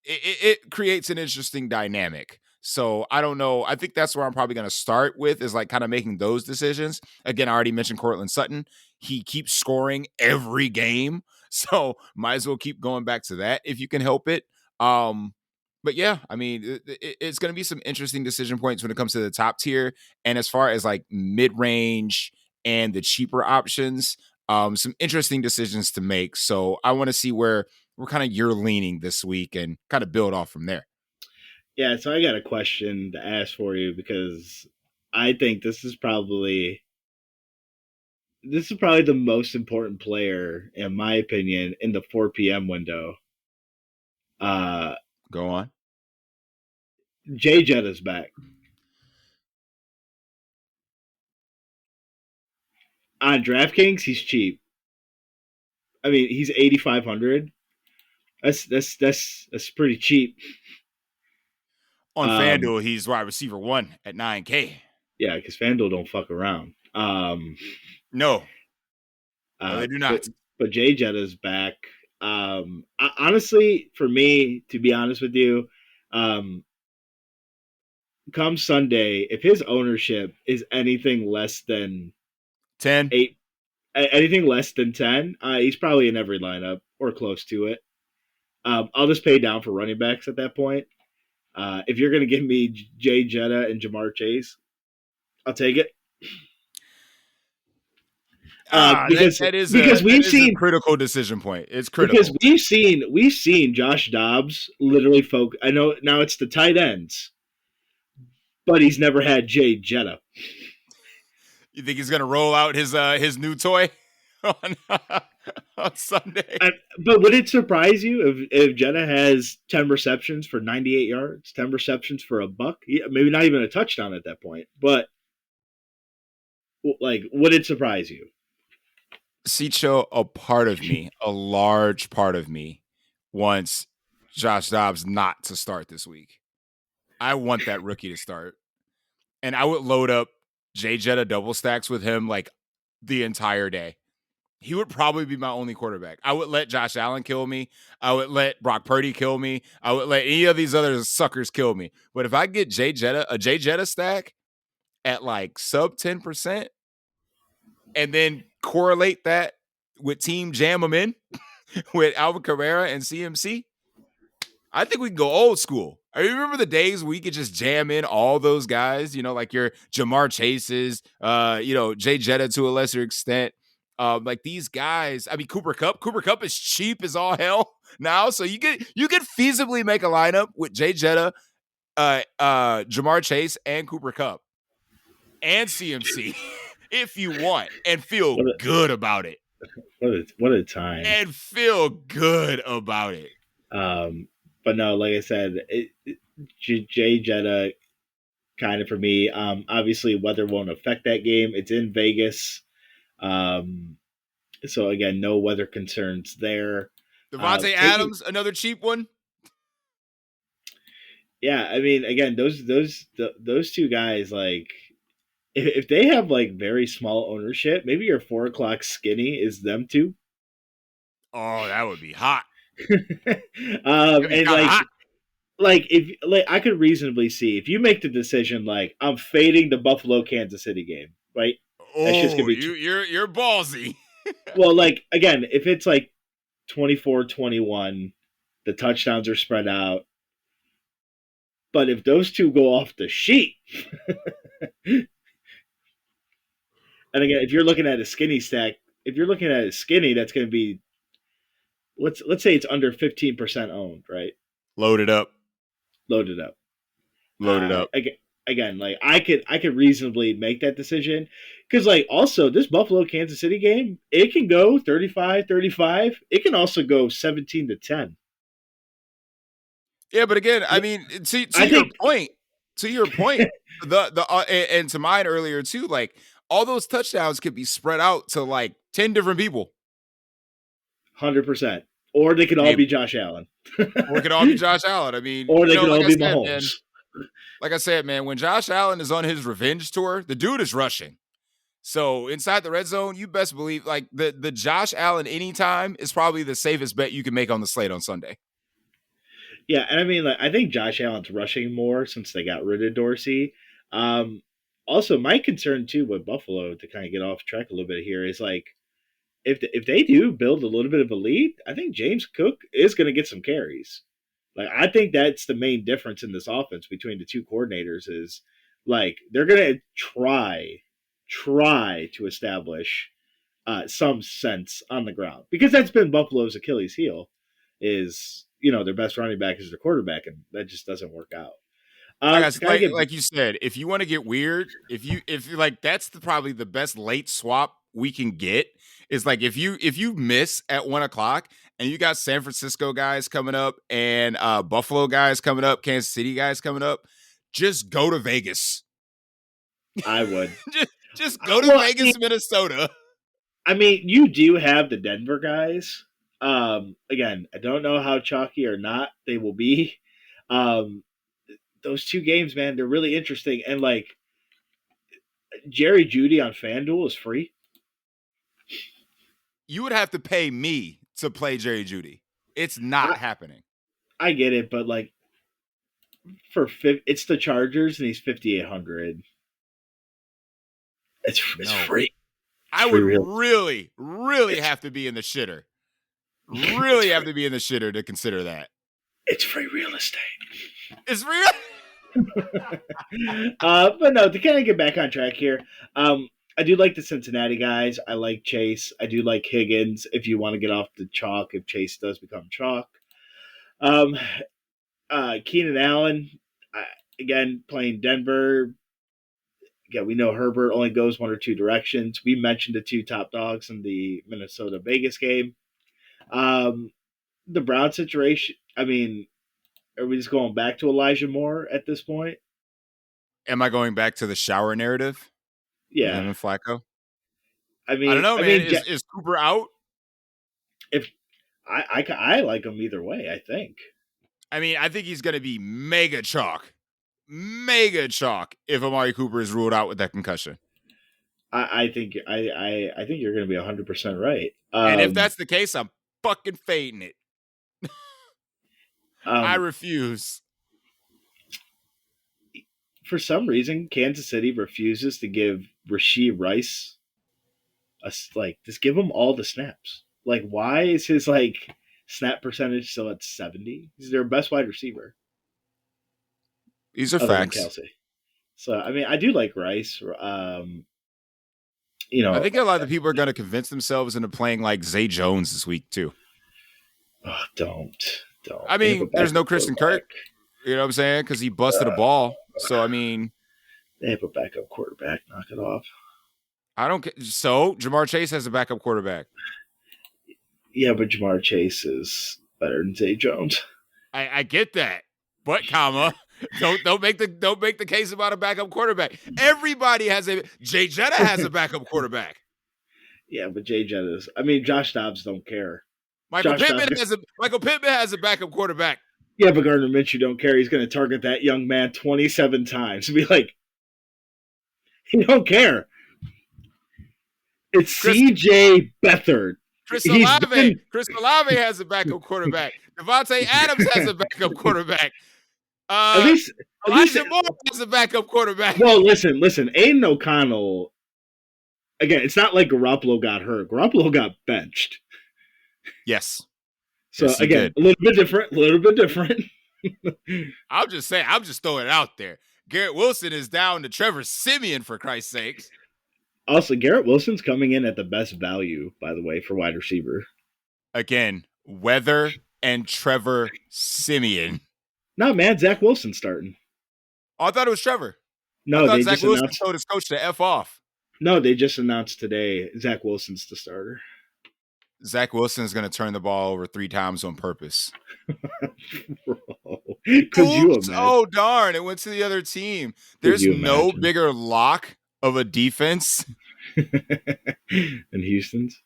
it creates an interesting dynamic. So I don't know. I think that's where I'm probably going to start with is like kind of making those decisions. Again, I already mentioned Cortland Sutton. He keeps scoring every game. So might as well keep going back to that if you can help it. But yeah, I mean, it's going to be some interesting decision points when it comes to the top tier. And as far as like mid range and the cheaper options, some interesting decisions to make. So I want to see where you're leaning this week and kind of build off from there. Yeah, so I got a question to ask for you because I think this is probably the most important player, in my opinion, in the 4 p.m. window. Go on. Jay Jetta's back. On DraftKings, he's cheap. I mean, he's 8,500. That's pretty cheap. On FanDuel, he's wide receiver 1 at 9K. Yeah, because FanDuel don't fuck around. No, they do not. But Jay Jetta's back. Honestly, for me, to be honest with you, come Sunday, if his ownership is anything less than 10, anything less than 10, he's probably in every lineup or close to it. I'll just pay down for running backs at that point. If you're going to give me Jay Jetta and Jamar Chase, I'll take it. Because we've seen a critical decision point. It's critical because we've seen Josh Dobbs literally focus. I know now it's the tight ends, but he's never had Jay Jetta. You think he's gonna roll out his new toy on Sunday? But would it surprise you if Jetta has 10 receptions for 98 yards, 10 receptions for $1? Yeah, maybe not even a touchdown at that point, but like, would it surprise you? Cicho, a part of me, a large part of me, wants Josh Dobbs not to start this week. I want that rookie to start. And I would load up Jay Jetta double stacks with him like the entire day. He would probably be my only quarterback. I would let Josh Allen kill me. I would let Brock Purdy kill me. I would let any of these other suckers kill me. But if I get a Jay Jetta stack at like sub 10%, and then correlate that with Team Jam 'em in with Alvin Kamara and CMC, I think we can go old school. I remember the days where we could just jam in all those guys, like your Jamar Chases, Jay Jetta to a lesser extent. Like these guys, I mean, Cooper Kupp is cheap as all hell now. So you could feasibly make a lineup with Jay Jetta, Jamar Chase, and Cooper Kupp and CMC if you want and feel good about it. What a time. And feel good about it. But no, like I said, Jay Jetta kind of for me. Obviously, weather won't affect that game. It's in Vegas. So again, no weather concerns there. Devontae Adams, another cheap one. Yeah, I mean, again, those two guys, like, if they have like very small ownership, maybe your 4 o'clock skinny is them two. Oh, that would be hot. And like if like I could reasonably see if you make the decision like I'm fading the Buffalo Kansas City game, right? Oh, that's just gonna be you're ballsy. Well, like again, if it's like 24-21, the touchdowns are spread out. But if those two go off the sheet, and again, if you're looking at a skinny stack, that's going to be let's say it's under 15% owned, right? Load it up. Again, like I could reasonably make that decision because like also this Buffalo Kansas City game, it can go 35-35. It can also go 17-10. Yeah, but again, I mean, to your point, the and to mine earlier too, like all those touchdowns could be spread out to like 10 different people. 100%. Or they could all be Josh Allen. I mean, or they could all be Mahomes. Man, like I said, man, when Josh Allen is on his revenge tour, the dude is rushing. So inside the red zone, you best believe like the Josh Allen anytime is probably the safest bet you can make on the slate on Sunday. Yeah, and I mean, like I think Josh Allen's rushing more since they got rid of Dorsey. Also, my concern too with Buffalo, to kind of get off track a little bit here, is like if they do build a little bit of a lead, I think James Cook is going to get some carries. Like I think that's the main difference in this offense between the two coordinators is like they're going to try to establish some sense on the ground because that's been Buffalo's Achilles heel is their best running back is their quarterback and that just doesn't work out. I To guess kind of get like you said, if you want to get weird, if you like that's probably the best late swap we can get is like if you miss at 1 o'clock and you got San Francisco guys coming up and Buffalo guys coming up, Kansas City guys coming up, just go to Vegas. I would just go to well, Vegas, Minnesota. I mean, you do have the Denver guys. Again, I don't know how chalky or not they will be. Um, those two games, man, they're really interesting. And like Jerry Judy on FanDuel is free. You would have to pay me to play Jerry Judy. It's not happening. I get it, but like it's the Chargers and he's 5,800. It's free. I would really, really have to be in the shitter. Really have to be in the shitter to consider that. It's free real estate. It's real. But no, to kind of get back on track here, I do like the Cincinnati guys. I like Chase. I do like Higgins if you want to get off the chalk, if Chase does become chalk. Keenan Allen, again, playing Denver. Again, we know Herbert only goes one or two directions. We mentioned the two top dogs in the Minnesota Vegas game. The Brown situation, I mean, are we just going back to Elijah Moore at this point? Am I going back to the shower narrative? Yeah. Him and Flacco? I mean, I don't know, man. Is Cooper out? If I like him either way, I think. I mean, I think he's going to be mega chalk if Amari Cooper is ruled out with that concussion. I think you're going to be 100% right. And if that's the case, I'm fucking fading it. I refuse. For some reason, Kansas City refuses to give Rashee Rice just give him all the snaps. Like, why is his snap percentage still at 70? He's their best wide receiver. These are facts. Kelsey. So I mean, I do like Rice. I think a lot of the people are going to convince themselves into playing like Zay Jones this week too. Oh, don't. I mean, there's no Christian Kirk. You know what I'm saying? Because he busted a ball. So I mean, they have a backup quarterback. Knock it off. I don't. So Jamar Chase has a backup quarterback. Yeah, but Jamar Chase is better than Zay Jones. I get that, but don't make the case about a backup quarterback. Everybody has Jay Jetta has a backup quarterback. Yeah, but Jay Jetta's. I mean, Josh Dobbs don't care. Michael Pittman has a backup quarterback. Yeah, but Gardner Minshew don't care. He's going to target that young man 27 times and be like, he don't care. It's CJ Beathard. Chris Olave has a backup quarterback. Devontae Adams has a backup quarterback. Elijah Moore has a backup quarterback. Well, listen. Aiden O'Connell, again, it's not like Garoppolo got hurt. Garoppolo got benched. Yes. So, yes, again, a little bit different. I'll just say, I'm just throwing it out there. Garrett Wilson is down to Trevor Siemian, for Christ's sakes. Also, Garrett Wilson's coming in at the best value, by the way, for wide receiver. Again, Weather and Trevor Siemian. No, man, Zach Wilson's starting. Oh, I thought it was Trevor. No, I thought Zach Wilson told his coach to F off. No, they just announced today Zach Wilson's the starter. Zach Wilson is going to turn the ball over 3 times on purpose. Could you imagine? Oh, darn. It went to the other team. There's no bigger lock of a defense than Houston's.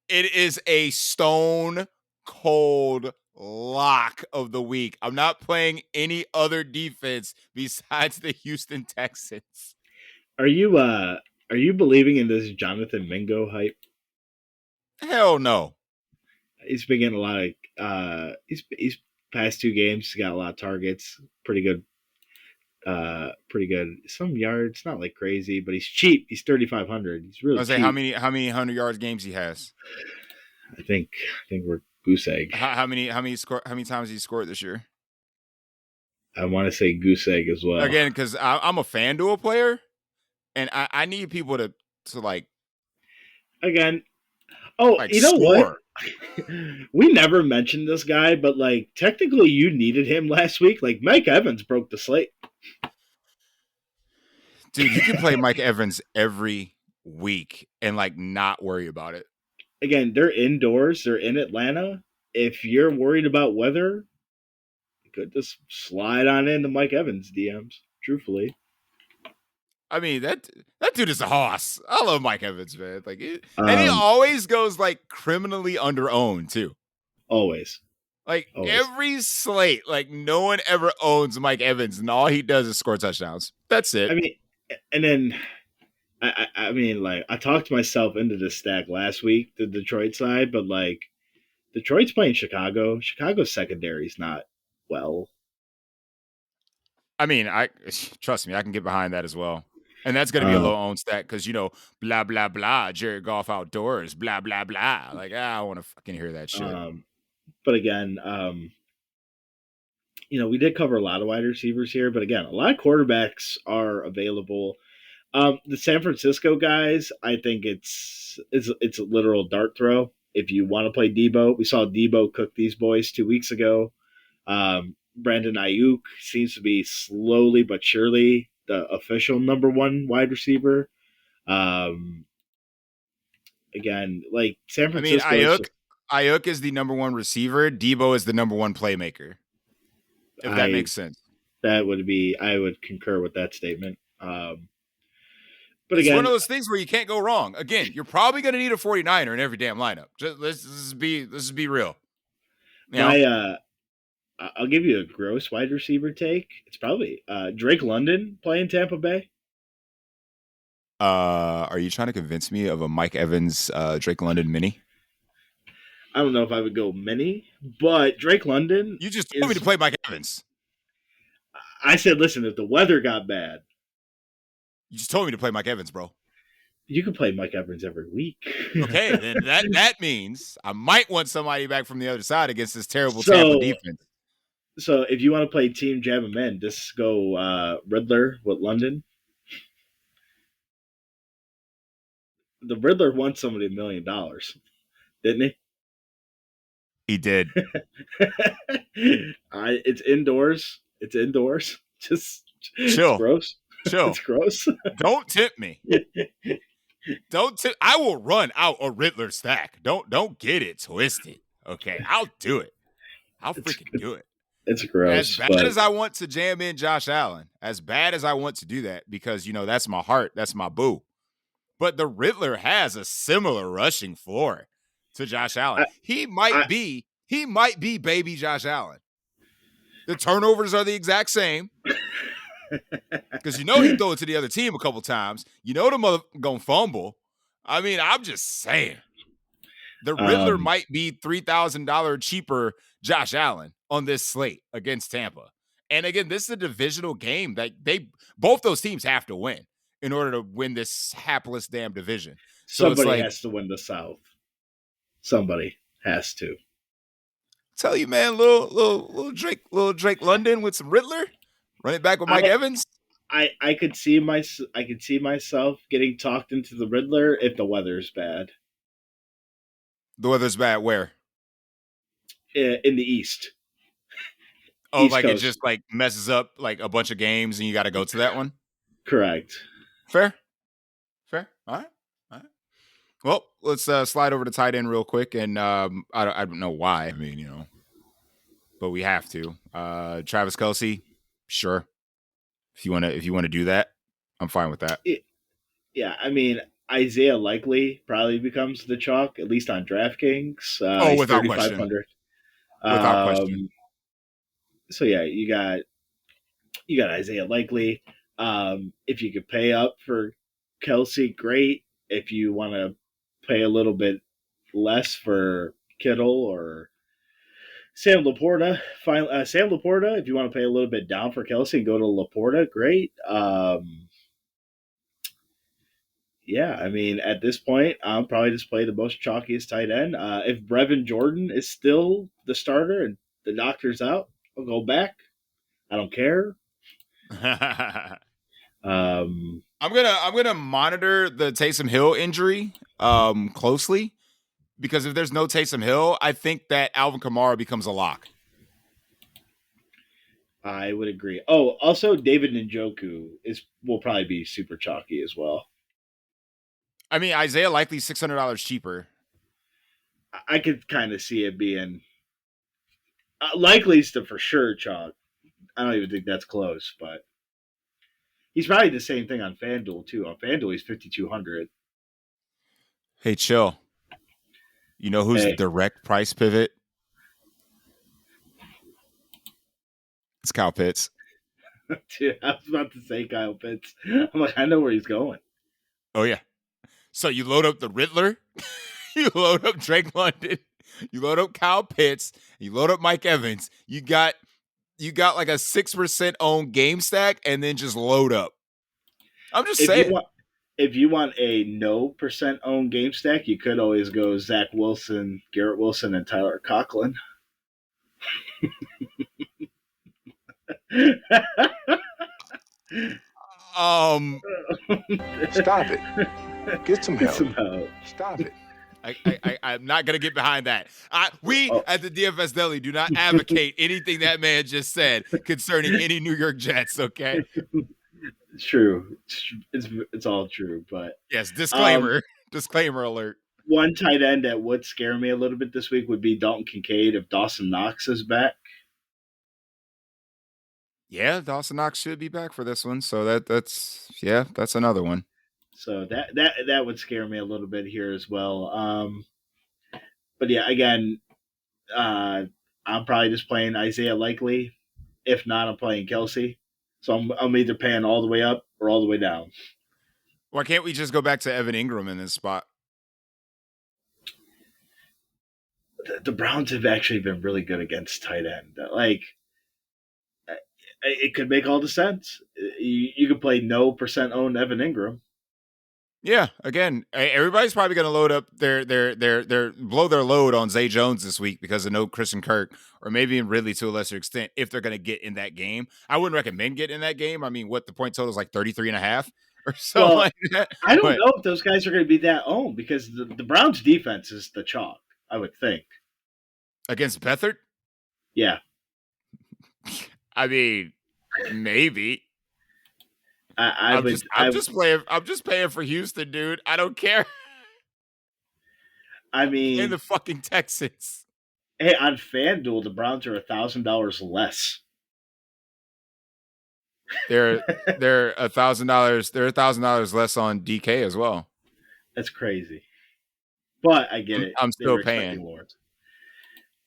It is a stone cold lock of the week. I'm not playing any other defense besides the Houston Texans. Are you believing in this Jonathan Mingo hype? Hell no. He's been getting a lot of he's past 2 games, he's got a lot of targets, pretty good. pretty good. Some yards, not like crazy, but he's cheap. He's 3,500. He's I really was say how cheap. many 100 yards games he has. I think we're goose egg. How many times he scored this year? I want to say goose egg as well. Again, because I'm a FanDuel player, and I need people to Again, oh, like you know what? score. We never mentioned this guy, but like technically, you needed him last week. Like Mike Evans broke the slate. Dude, you can play Mike Evans every week and like not worry about it. Again, they're indoors. They're in Atlanta. If you're worried about weather, you could just slide on into Mike Evans DMs. Truthfully, I mean that dude is a hoss. I love Mike Evans, man. And he um, always goes like criminally under owned too. always, Like always. every slate, like no one ever owns Mike Evans, and all he does is score touchdowns. That's it. I mean, and then I mean, like I talked myself into this stack last week, the Detroit side, but like Detroit's playing Chicago. Chicago's secondary is not well. I mean, I trust me, I can get behind that as well. And that's going to be a Uh, low owned stat because, blah, blah, blah, Jared Goff outdoors, blah, blah, blah. Like, I don't want to fucking hear that shit. but again, we did cover a lot of wide receivers here, but again, a lot of quarterbacks are available. The San Francisco guys, I think it's a literal dart throw. If you want to play Debo, we saw Debo cook these boys 2 weeks ago. Brandon Ayuk seems to be slowly but surely the official number one wide receiver. Um, Again, like San I mean, Francisco is Ayuk is the number one receiver. Debo is the number one playmaker, if that I makes sense. that would be I would concur with that statement. But It's one again, of those things where you can't go wrong. Again, you're probably going to need a 49er in every damn lineup. Let's be real. I'll give you a gross wide receiver take. It's probably Drake London playing Tampa Bay. Are you trying to convince me of a Mike Evans, Drake London mini? I don't know if I would go many, but Drake London You just told me to play Mike Evans. I said, listen, if the weather got bad, You just told me to play Mike Evans, bro. you can play Mike Evans every week. Okay, then that means I might want somebody back from the other side against this terrible Tampa defense. So if you want to play Team Jam and Men, just go Riddler with London. The Riddler won somebody $1 million, didn't he? He did. It's indoors. It's indoors. Just Chill. It's gross. Chill. It's gross. Don't tempt me. I will run out a Riddler stack. Don't get it twisted. Okay, I'll do it. I'll freaking do it. It's gross. As bad as I want to jam in Josh Allen, as bad as I want to do that, because that's my heart, that's my boo. But the Riddler has a similar rushing floor to Josh Allen. He might be baby Josh Allen. The turnovers are the exact same. Because he throw it to the other team a couple times. The mother gonna fumble. I mean, I'm just saying. The Riddler might be $3,000 cheaper Josh Allen on this slate against Tampa. And again, this is a divisional game that both those teams have to win in order to win this hapless damn division. So somebody has to win the South. Somebody has to. Tell you, man, little Drake London with some Riddler. Run it back with Mike Evans. I could see myself getting talked into the Riddler if the weather's bad. The weather's bad where? In the East. Oh, East like Coast. It just like messes up like a bunch of games and you got to go to that one? Correct. Fair. All right. Well, let's slide over to tight end real quick. And I don't know why. I mean, but we have to. Travis Kelce, sure. If you want to do that, I'm fine with that. Yeah, I mean, Isaiah Likely probably becomes the chalk, at least on DraftKings. Without question. Without question. So yeah, you got Isaiah Likely. If you could pay up for Kelce, great. If you want to pay a little bit less for Kittle or Sam Laporta, Sam Laporta. If you want to pay a little bit down for Kelsey and go to Laporta, great. Yeah, I mean, at this point, I'll probably just play the most chalkiest tight end. If Brevin Jordan is still the starter and the doctor's out, I'll go back. I don't care. Um, I'm gonna monitor the Taysom Hill injury closely, because if there's no Taysom Hill, I think that Alvin Kamara becomes a lock. I would agree. Oh, also David Njoku will probably be super chalky as well. I mean, Isaiah Likely's $600 cheaper. I could kind of see it being likely's to for sure chalk. I don't even think that's close, but he's probably the same thing on FanDuel too. On FanDuel, he's 5,200. Hey, chill. You know who's the Hey, direct price pivot? It's Kyle Pitts. dude, I was about to say Kyle Pitts. I'm like, I know where he's going. Oh yeah. So you load up the Riddler, you load up Drake London, you load up Kyle Pitts, you load up Mike Evans. You got like a 6% owned game stack, and then just load up. I'm just If you saying. want, if you want a no percent owned game stack, you could always go Zach Wilson, Garrett Wilson, and Tyler Conklin. Stop it. Get some Get help. some help. Stop it. I'm not gonna get behind that. We Oh. at the DFS Deli do not advocate anything that man just said concerning any New York Jets. Okay. It's true. It's all true. But Yes. Disclaimer. Disclaimer alert. one tight end that would scare me a little bit this week would be Dalton Kincaid if Dawson Knox is back. Yeah, Dawson Knox should be back for this one. So that's another one. So that would scare me a little bit here as well. But yeah, again, I'm probably just playing Isaiah Likely. If not, I'm playing Kelsey. So I'm either paying all the way up or all the way down. Why can't we just go back to Evan Ingram in this spot? The Browns have actually been really good against tight end. Like, it could make all the sense. You could play no percent owned Evan Ingram. Yeah, again, everybody's probably going to load up their blow their load on Zay Jones this week because of no Christian Kirk, or maybe in Ridley to a lesser extent if they're going to get in that game. I wouldn't recommend getting in that game. I mean, what the point total is like 33.5 or something Well, like that. I don't know if those guys are going to be that owned because the Browns defense is the chalk, I would think. Against Beathard? Yeah. I mean, maybe. I'm just paying for Houston, dude. I don't care. I mean, and the fucking Texans. Hey, on FanDuel, the Browns are $1,000 less. They're $1,000. They're $1,000 less on DK as well. That's crazy. But I get it. I'm still paying.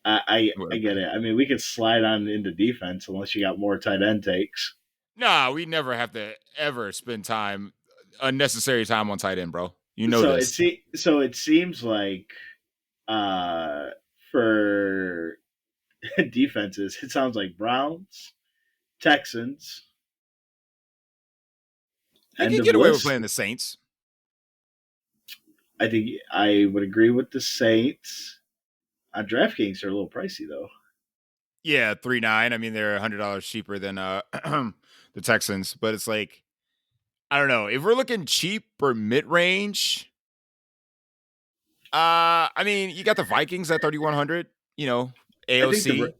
I get it. I mean, we could slide on into defense unless you got more tight end takes. Nah, we never have to ever spend unnecessary time on tight end, bro. You know this. So it seems like for defenses, it sounds like Browns, Texans. You can get away with playing the Saints. I think I would agree with the Saints. On DraftKings, they're a little pricey, though. Yeah, 3.9. I mean, they're $100 cheaper than the Texans, but it's like, I don't know. If we're looking cheap or mid-range, I mean, you got the Vikings at 3,100. You know, AOC.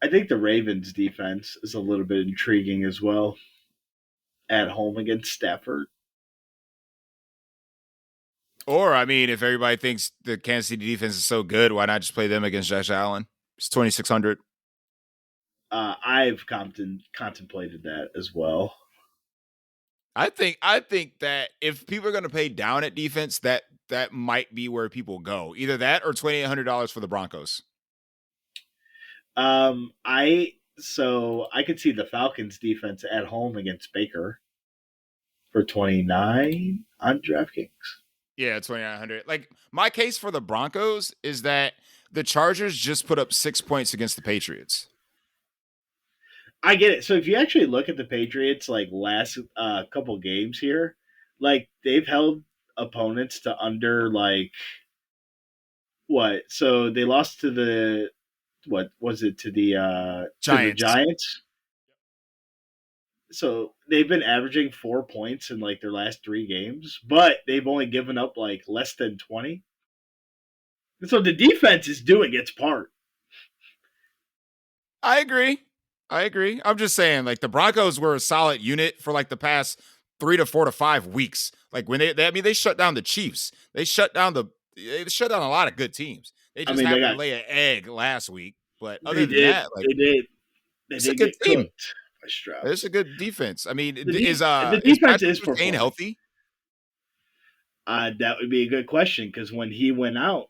I think the Ravens defense is a little bit intriguing as well. At home against Stafford. Or, I mean, if everybody thinks the Kansas City defense is so good, why not just play them against Josh Allen? It's 2,600. I've contemplated that as well. I think that if people are going to pay down at defense, that might be where people go. Either that or $2,800 for the Broncos. I could see the Falcons defense at home against Baker for 29 on DraftKings. Yeah, 2,900. Like, my case for the Broncos is that The Chargers just put up 6 points against the Patriots. I get it. So if you actually look at the Patriots, like last couple games here, like they've held opponents to under like what? So they lost to the what was it to the Giants. Giants? So they've been averaging 4 points in like their last 3 games, but they've only given up like less than 20. So the defense is doing its part. I agree. I'm just saying, like, the Broncos were a solid unit for like the past 3 to 4 to 5 weeks. Like when they shut down the Chiefs. They shut down a lot of good teams. They just happened to lay an egg last week. But other than that, like they it's did a good get team. cooked by Strauss. It's a good defense. I mean, the is defense Patrick is Surtain performing. healthy? That would be a good question because when he went out,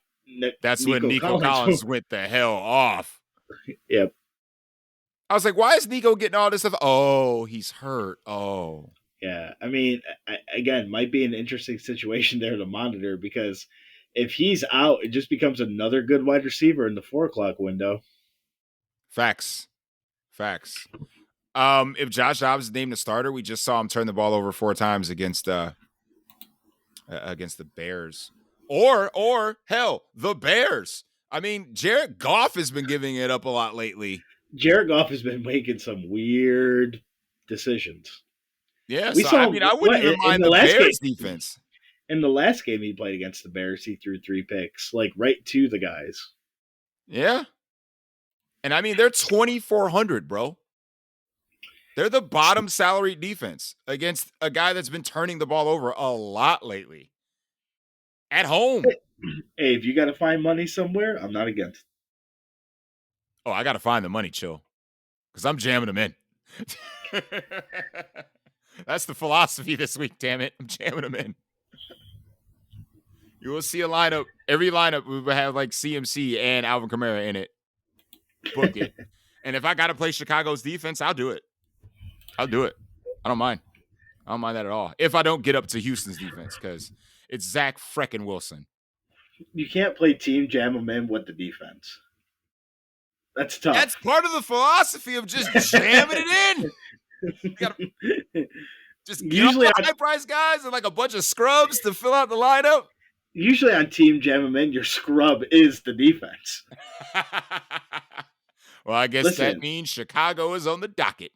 That's when Nico Collins went the hell off. Yep. I was like, why is Nico getting all this stuff? Oh, he's hurt. Oh. Yeah. I mean, again, might be an interesting situation there to monitor because if he's out, it just becomes another good wide receiver in the 4 o'clock window. Facts. If Josh Dobbs is named a starter, we just saw him turn the ball over 4 times against the Bears. Or hell, the Bears. I mean, Jared Goff has been giving it up a lot lately. Jared Goff has been making some weird decisions. Yeah, I wouldn't even mind the Bears defense. In the last game he played against the Bears, he threw 3 picks, like right to the guys. Yeah. And I mean, they're 2,400, bro. They're the bottom salary defense against a guy that's been turning the ball over a lot lately. At home. Hey, if you got to find money somewhere, I'm not against. Oh, I got to find the money, chill. Because I'm jamming them in. That's the philosophy this week, damn it. I'm jamming them in. You will see a lineup. Every lineup we will have like CMC and Alvin Kamara in it. Book it. And if I got to play Chicago's defense, I'll do it. I don't mind. I don't mind that at all. If I don't get up to Houston's defense, because it's Zach frickin' Wilson. You can't play team jam them in with the defense. That's tough. That's part of the philosophy of just jamming it in. You gotta just get usually all the high price guys and like a bunch of scrubs to fill out the lineup. Usually on team jam them in, your scrub is the defense. Well, I guess that means Chicago is on the docket.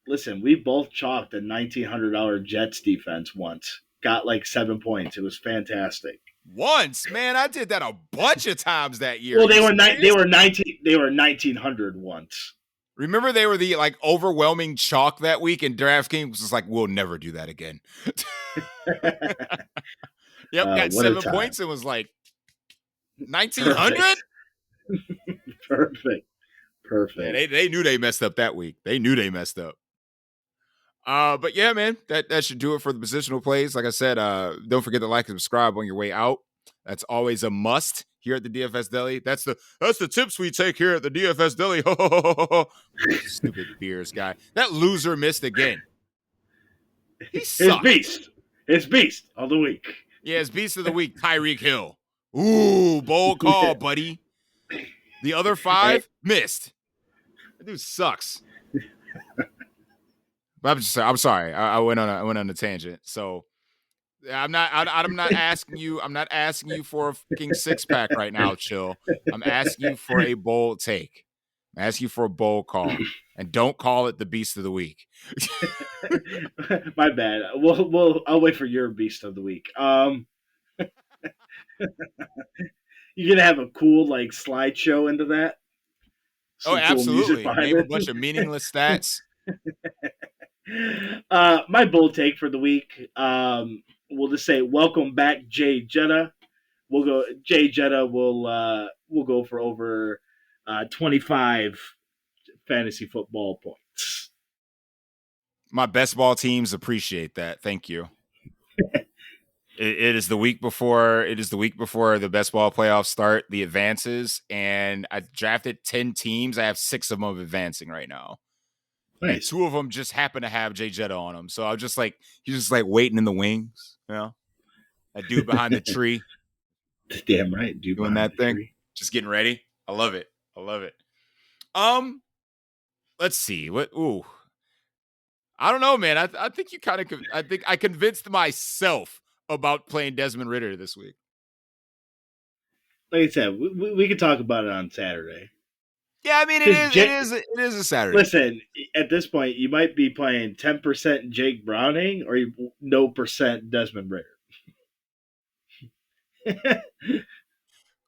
Listen, we both chalked a $1,900 Jets defense once. Got like 7 points. It was fantastic. Once, man, I did that a bunch of times that year. Well, they were 1,900 once. Remember, they were the like overwhelming chalk that week, and DraftKings was like, "We'll never do that again." Yep, got 7 points and was like 1,900. Perfect. Yeah, they knew they messed up that week. They knew they messed up. But yeah, man, that should do it for the positional plays. Like I said, don't forget to like and subscribe on your way out. That's always a must here at the DFS Deli. That's the tips we take here at the DFS Deli. Stupid Bears guy. That loser missed again. He sucked. His beast of the week. Yeah, his beast of the week, Tyreek Hill. Ooh, bold call, buddy. The other 5 missed. That dude sucks. I'm sorry. I went on a tangent. So I'm not asking you. I'm not asking you for a fucking 6-pack right now, chill. I'm asking you for a bold take. I'm asking you for a bold call, and don't call it the beast of the week. My bad. I'll wait for your beast of the week. You're gonna have a cool like slideshow into that. Oh, absolutely. Name a bunch of meaningless stats. My bold take for the week. We'll just say welcome back, Jay Jetta. Jay Jetta will go for over 25 fantasy football points. My best ball teams appreciate that. Thank you. It is the week before. It is the week before the best ball playoffs start, the advances, and I drafted 10 teams. I have 6 of them advancing right now. Nice. And 2 of them just happen to have Jay Jetta on them. So I'm just like, he's just like waiting in the wings, you know? That dude behind the tree. Damn right, dude. Doing that thing. Tree. Just getting ready. I love it. I love it. Let's see. I don't know, man. I think you kind of. I think I convinced myself about playing Desmond Ridder this week. Like I said, we could talk about it on Saturday. Yeah, I mean it is a Saturday. Listen, at this point, you might be playing 10% Jake Browning or no percent Desmond Ridder.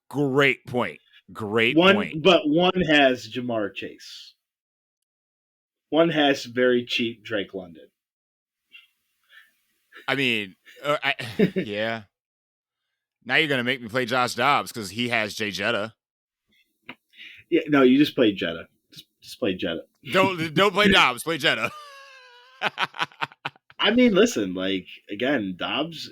Great point. Point. But one has Jamar Chase. One has very cheap Drake London. I mean, yeah. Now you're gonna make me play Josh Dobbs because he has Jay Jetta. Yeah, no, you just play Jetta. Just play Jetta. Don't play Dobbs. Play Jetta. I mean, listen, like again, Dobbs.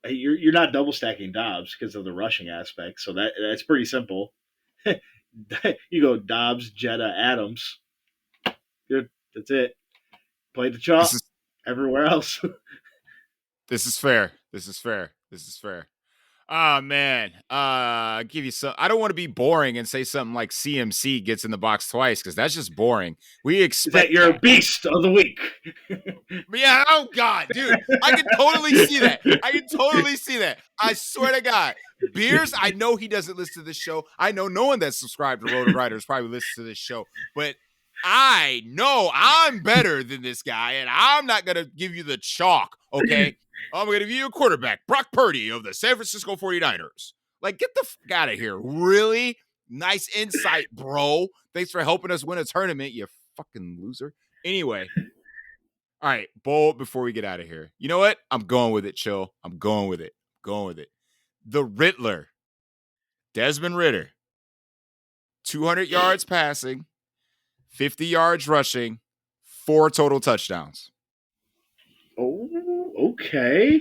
You're not double stacking Dobbs because of the rushing aspect, so that's pretty simple. You go Dobbs, Jetta, Adams. That's it. Play the chalk everywhere else. This is fair. Oh man, give you some. I don't want to be boring and say something like CMC gets in the box twice because that's just boring. We expect that you're a beast of the week. Yeah. Oh God, dude, I can totally see that. I swear to God, Beers. I know he doesn't listen to this show. I know no one that's subscribed to Road Riders probably listens to this show, but I know I'm better than this guy, and I'm not gonna give you the chalk. Okay. I'm going to give you a quarterback, Brock Purdy of the San Francisco 49ers. Like, get the fuck out of here. Really? Nice insight, bro. Thanks for helping us win a tournament, you fucking loser. Anyway. All right, bold before we get out of here. You know what? I'm going with it, chill. I'm going with it. The Riddler. Desmond Ridder. 200 yards passing, 50 yards rushing, 4 total touchdowns. Oh, okay.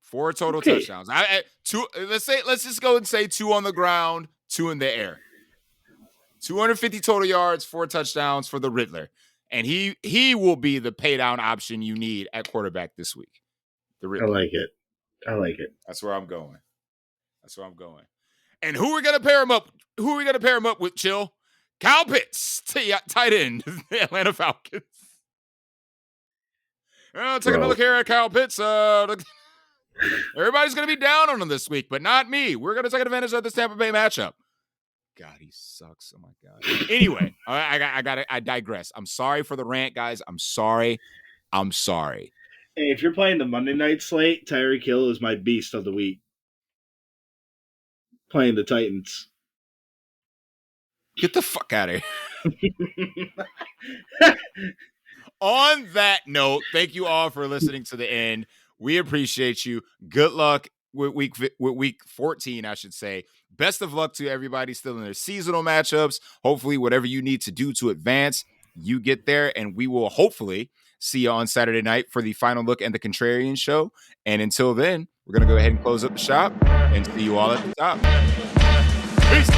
4 total touchdowns. Let's just go and say 2 on the ground, 2 in the air. 250 total yards, 4 touchdowns for the Riddler. And he will be the pay down option you need at quarterback this week. The Riddler. I like it. That's where I'm going. And who are we gonna pair him up? With, Chill? Kyle Pitts, tight end, the Atlanta Falcons. Take another look here at Kyle Pitts. Everybody's going to be down on him this week, but not me. We're going to take advantage of this Tampa Bay matchup. God, he sucks. Oh, my God. Anyway, I digress. I'm sorry for the rant, guys. I'm sorry. Hey, if you're playing the Monday night slate, Tyreek Hill is my beast of the week. Playing the Titans. Get the fuck out of here. On that note, thank you all for listening to the end. We appreciate you. Good luck with week 14, I should say. Best of luck to everybody still in their seasonal matchups. Hopefully, whatever you need to do to advance, you get there, and we will hopefully see you on Saturday night for the final look and the Contrarian show. And until then, we're going to go ahead and close up the shop and see you all at the top. Peace.